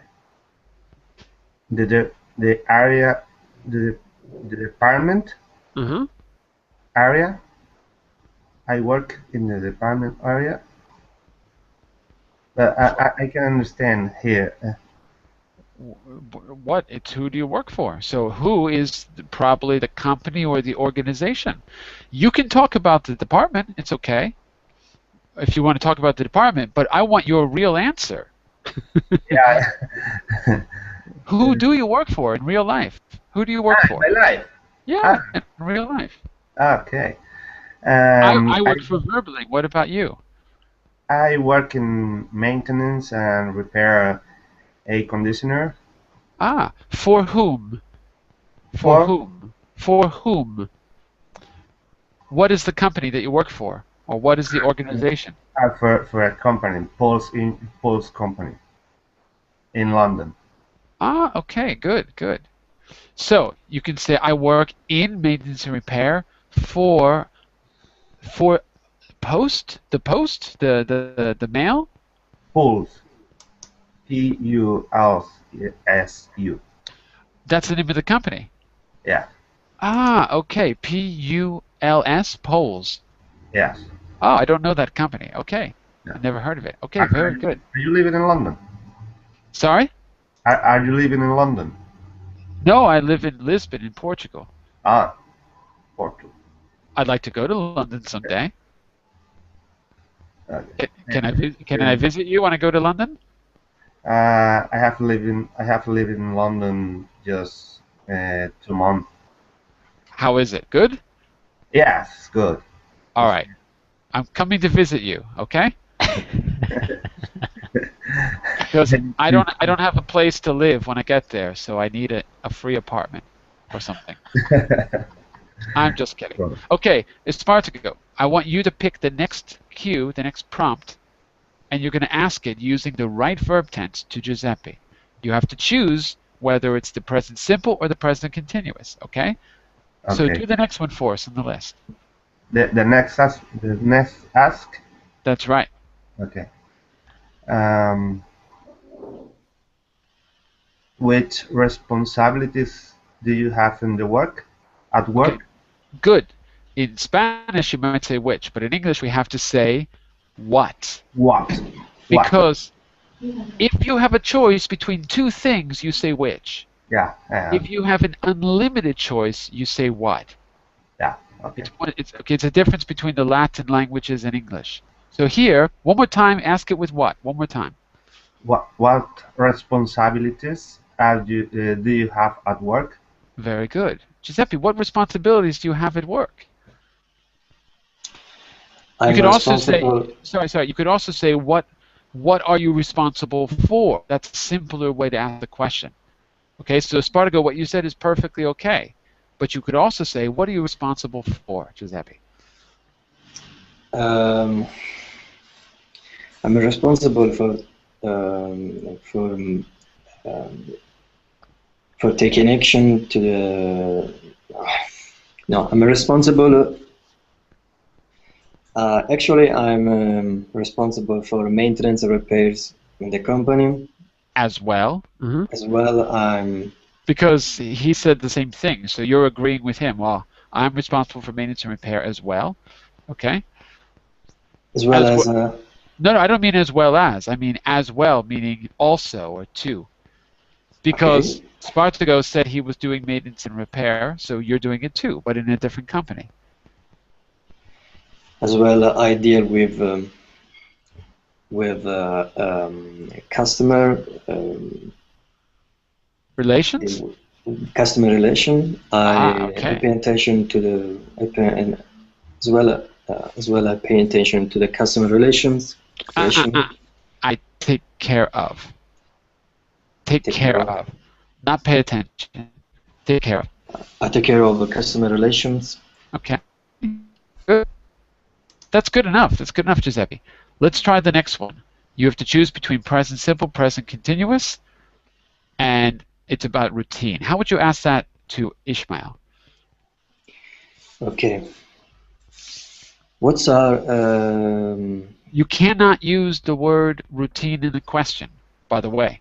area, the department area. I work in the department area. But I can understand here.
What? It's who do you work for? So who is probably the company or the organization. You can talk about the department. It's okay. If you want to talk about the department, but I want your real answer.
Yeah.
Who do you work for in real life? Who do you work for?
In my life.
Yeah, in real life.
Okay.
I work for Verbling. What about you?
I work in maintenance and repair air conditioner.
Ah, for whom? For whom? For whom? What is the company that you work for? Or what is the organization?
For a company, Pulse company in London.
Ah, okay, good. So you can say I work in maintenance and repair for post, the mail.
Pulse. P-U-L-S-U.
That's the name of the company.
Yeah.
Ah, okay. P-U-L-S, Poles.
Yes.
Oh, I don't know that company. Okay.
Yeah.
I've never heard of it. Okay, very good.
Are you living in London?
Sorry?
Are you living in London?
No, I live in Lisbon in Portugal.
Ah, Portugal.
I'd like to go to London someday.
Okay.
Can I visit you when I go to London?
I have lived in London just 2 months.
How is it? Good?
Yes, good.
All right. I'm coming to visit you, okay? Because I don't have a place to live when I get there, so I need a free apartment or something. I'm just kidding. Okay, it's smart to go. I want you to pick the next cue, the next prompt, and you're going to ask it using the right verb tense to Giuseppe. You have to choose whether it's the present simple or the present continuous, okay? So
Okay.
do the next one for us on the list.
The next ask.
That's right.
Okay. Which responsibilities do you have in the work? At work?
Okay. Good. In Spanish, you might say which, but in English, we have to say what.
What?
Because if you have a choice between two things, you say which.
Yeah.
If you have an unlimited choice, you say what.
Yeah. Okay.
It's a difference between the Latin languages and English. So here, one more time, ask it with what? One more time.
What responsibilities do you have at work?
Very good. Giuseppe, what responsibilities do you have at work? You could also say, sorry, you could also say, what are you responsible for? That's a simpler way to ask the question. Okay, so Spartago, what you said is perfectly okay. But you could also say, what are you responsible for, Giuseppe?
I'm responsible for taking action to the. No, I'm responsible. Actually, I'm responsible for maintenance and repairs in the company.
As well?
As well, I'm.
Because he said the same thing, so you're agreeing with him. Well, I'm responsible for maintenance and repair as well. Okay?
As well as.
No, I don't mean as well as. I mean as well, meaning also or to. Because okay. Spartago said he was doing maintenance and repair, so you're doing it too, but in a different company.
As well, I deal with customer
relations.
Customer relation. I pay attention to the as well. I pay attention to the customer relations.
I take care of. Take care of. Not pay attention. Take care of.
I take care of the customer relations.
Okay. Good. That's good enough. That's good enough, Giuseppe. Let's try the next one. You have to choose between present simple, present continuous, and it's about routine. How would you ask that to Ishmael?
Okay. What's our...
You cannot use the word routine in the question, by the way,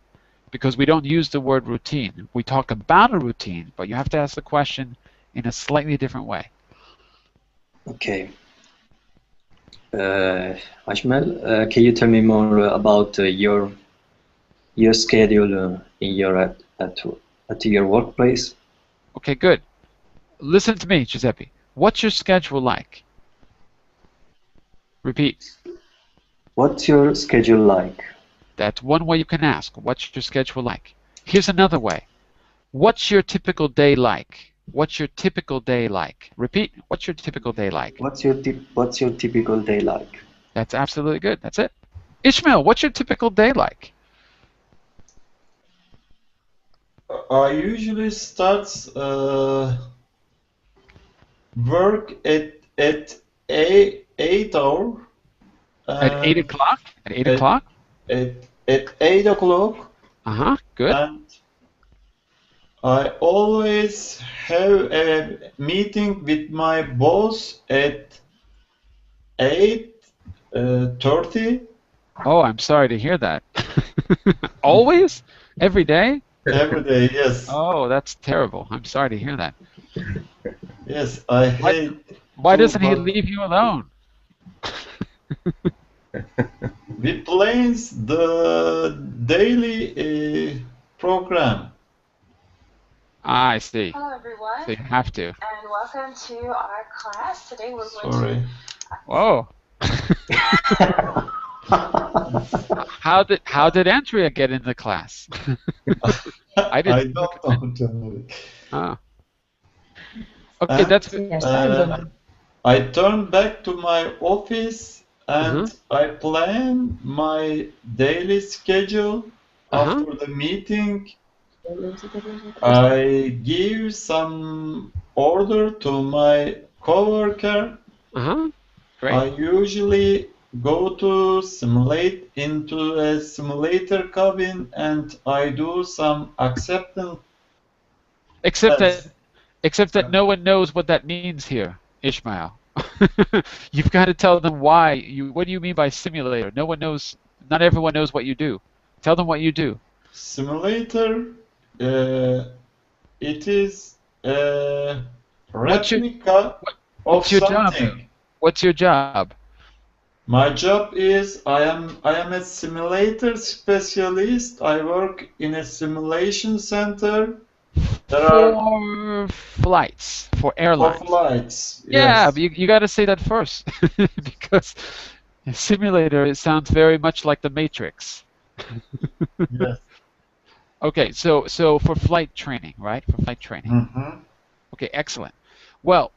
because we don't use the word routine. We talk about a routine, but you have to ask the question in a slightly different way.
Okay. Ishmael, can you tell me more about your schedule in your at your workplace?
Okay, good. Listen to me, Giuseppe. What's your schedule like? Repeat.
What's your schedule like?
That's one way you can ask. What's your schedule like? Here's another way. What's your typical day like? What's your typical day like? Repeat. What's your typical day like?
What's your typical day like?
That's absolutely good. That's it. Ishmael, what's your typical day like?
I usually start work at 8 hour.
At 8 o'clock? At 8 o'clock?
At 8 o'clock.
Good.
And I always have a meeting with my boss at 8:30.
Oh, I'm sorry to hear that. Always? Every day?
Every day, yes.
Oh, that's terrible. I'm sorry to hear that.
Yes, I hate.
Why doesn't he leave you alone?
We plans the daily program.
I see.
Hello, everyone.
So you have to.
And welcome to our class. Today we're going
Sorry.
Whoa. How did Andrea get in the class? I
I
didn't.
don't know, Jon-Eric.
Ah. Okay,
And
that's good.
Yes, I don't know.
I turn back to my office and
Uh-huh.
I plan my daily schedule.
Uh-huh.
After the meeting, I give some order to my coworker.
Uh-huh. Great.
I usually go to simulate into a simulator cabin and I do some acceptance
Except
tests.
that no one knows what that means here, Ishmael. You've got to tell them why. What do you mean by simulator? No one knows. Not everyone knows what you do. Tell them what you do.
Simulator, it is a
What's your
replica of
What's your job?
something.
What's your job?
My job is I am a simulator specialist. I work in a simulation center. There are
For flights, for
for
airlines.
flights.
Yeah,
Yes.
but you got to say that first because a simulator, it sounds very much like the Matrix.
Yes.
Okay, so for flight training, right? For flight training.
Mm-hmm.
Okay, excellent. Well,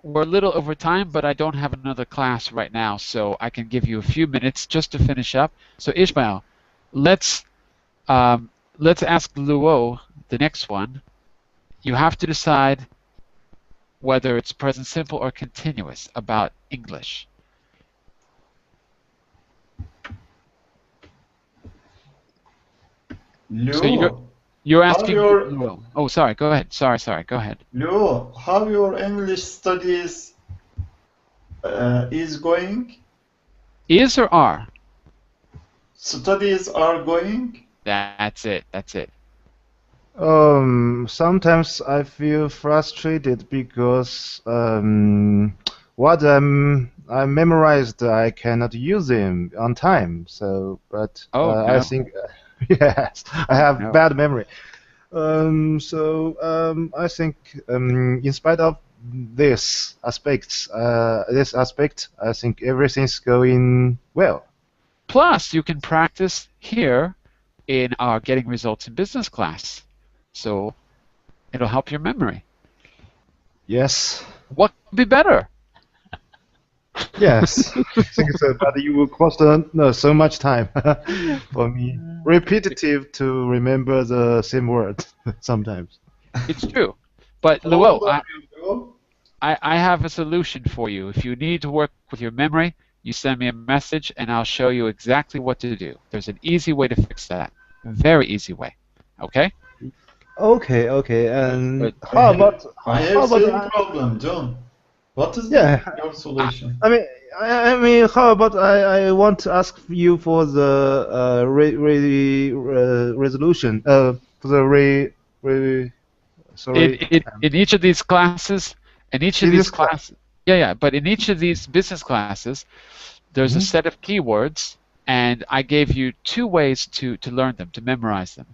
we're a little over time, but I don't have another class right now, so I can give you a few minutes just to finish up. So Ishmael, let's ask Luo the next one. You have to decide whether it's present simple or continuous about English. So you're
how
asking
your
Luo. Oh, sorry. Go ahead. Sorry. Go ahead.
Luo, how your English studies is going?
Is or are?
Studies are going?
That's it.
Sometimes I feel frustrated because what I memorized I cannot use them on time. So, but
Oh,
I
no.
think yes, I have
No.
bad memory. I think in spite of this aspect, I think everything's going well.
Plus, you can practice here in our Getting Results in Business class. So it'll help your memory.
Yes.
What could be better?
Yes, I think so, but it will cost so much time for me. Repetitive to remember the same word sometimes.
It's true. But
How
Luo,
old are you, Luo?
I have a solution for you. If you need to work with your memory, you send me a message and I'll show you exactly what to do. There's an easy way to fix that. A very easy way. Okay?
Okay. And
But
how about
I
how
have
about
same problem, John. What is
yeah?
your solution?
I mean, how about I want to ask you for the resolution for the sorry.
in each of these classes, in each of
In
these
this class.
classes, yeah, but in each of these business classes, there's a set of keywords, and I gave you two ways to learn them, to memorize them.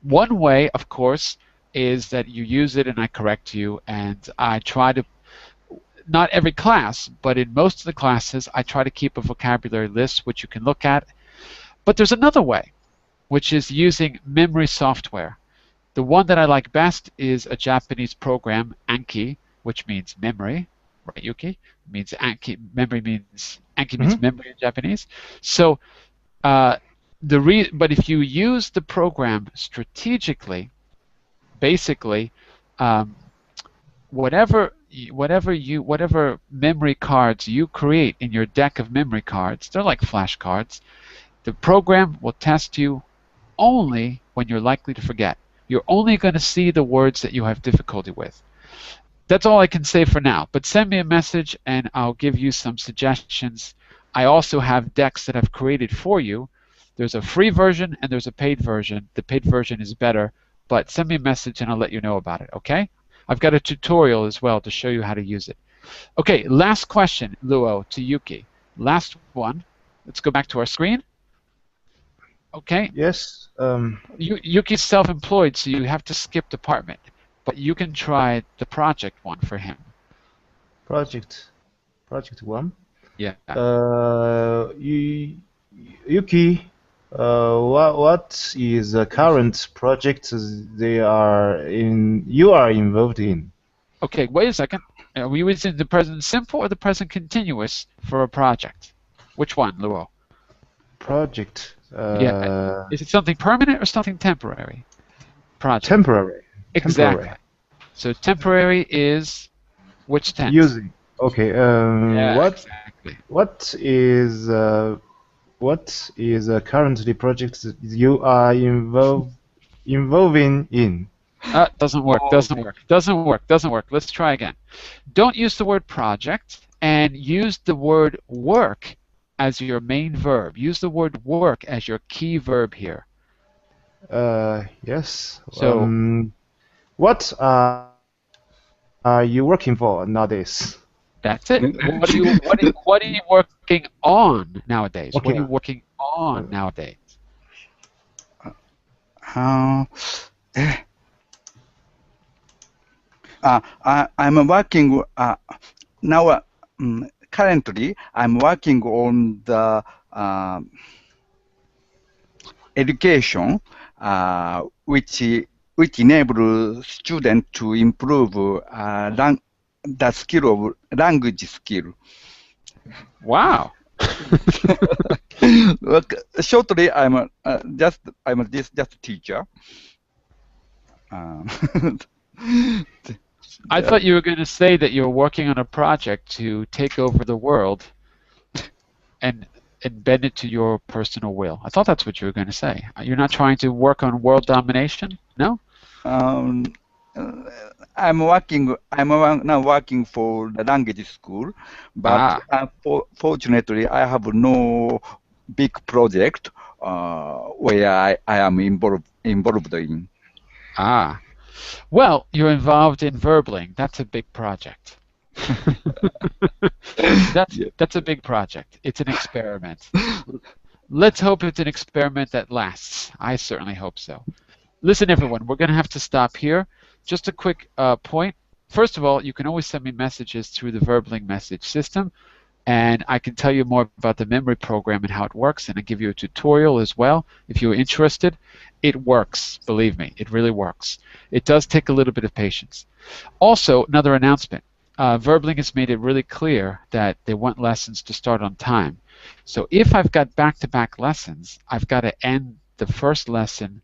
One way, of course, is that you use it and I correct you, and I try to, not every class, but in most of the classes, I try to keep a vocabulary list which you can look at. But there's another way, which is using memory software. The one that I like best is a Japanese program, Anki, which means memory, right, Yuki? Means Anki. Memory means Anki means memory in Japanese. So, but if you use the program strategically, basically, whatever memory cards you create in your deck of memory cards, they're like flashcards. The program will test you only when you're likely to forget. You're only going to see the words that you have difficulty with. That's all I can say for now, but send me a message and I'll give you some suggestions. I also have decks that I've created for you. There's a free version and there's a paid version. The paid version is better, but send me a message and I'll let you know about it, okay? I've got a tutorial as well to show you how to use it. Okay, last question, Luo, to Yuki. Last one. Let's go back to our screen. Okay.
Yes.
Yuki's self-employed, so you have to skip department. But you can try the project one for him.
Project one.
Yeah.
Yuki, what is the current project you are involved in?
Okay, wait a second. Are we using the present simple or the present continuous for a project? Which one, Luo?
Project.
Yeah. Is it something permanent or something temporary? Project.
Temporary.
Exactly.
Temporary.
So temporary is which tense?
Using. Okay.
Yeah, exactly.
What is currently project that you are involving in?
Doesn't work. Doesn't work. Doesn't work. Doesn't work. Let's try again. Don't use the word project and use the word work as your main verb. Use the word work as your key verb here.
Yes.
So,
what are you working for nowadays?
That's it. What are you working on nowadays?
Okay.
What are you working on nowadays?
I'm working now. Currently, I'm working on the education, which enable students to improve the skill of language skill.
Wow.
Look, shortly, I'm just teacher.
I thought you were going to say that you're working on a project to take over the world and bend it to your personal will. I thought that's what you were going to say. You're not trying to work on world domination? No?
I'm now working for the language school, but fortunately, I have no big project where I am involved in.
Well, you're involved in verbling. That's a big project. That's a big project. It's an experiment. Let's hope it's an experiment that lasts. I certainly hope so. Listen, everyone, we're going to have to stop here. Just a quick point. First of all, you can always send me messages through the Verbling message system, and I can tell you more about the memory program and how it works, and I give you a tutorial as well if you're interested. It works, believe me, it really works. It does take a little bit of patience. Also, another announcement. Verbling has made it really clear that they want lessons to start on time. So if I've got back-to-back lessons, I've got to end the first lesson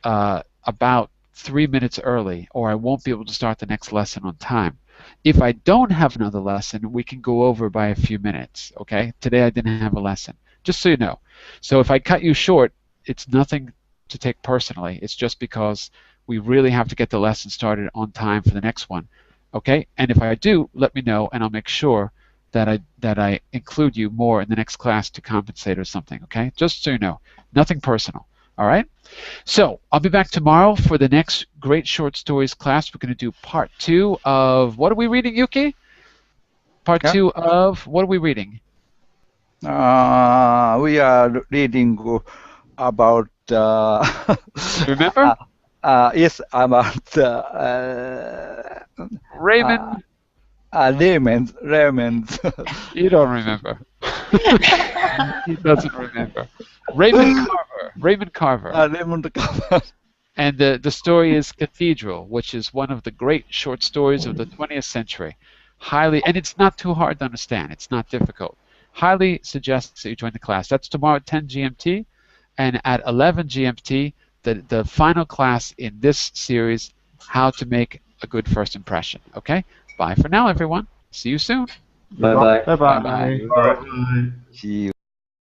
about 3 minutes early, or I won't be able to start the next lesson on time. If I don't have another lesson, we can go over by a few minutes, okay? Today I didn't have a lesson, just so you know. So if I cut you short, it's nothing to take personally. It's just because we really have to get the lesson started on time for the next one, okay? And if I do, let me know, and I'll make sure that I include you more in the next class to compensate or something, okay? Just so you know, nothing personal, all right? So I'll be back tomorrow for the next Great Short Stories class. We're going to do part 2 of, what are we reading, Yuki? Part 2 of, what are we reading?
We are reading about...
Remember?
Yes, about...
Raymond?
Raymond.
You don't remember. He doesn't remember. Raymond Carver. Raymond Carver.
Raymond Carver.
And the story is Cathedral, which is one of the great short stories of the 20th century. Highly, and it's not too hard to understand. It's not difficult. Highly suggest that you join the class. That's tomorrow at 10 GMT, and at 11 GMT, the final class in this series, How to Make a Good First Impression. Okay? Bye for now, everyone. See you soon.
Bye-bye.
Bye-bye.
See you.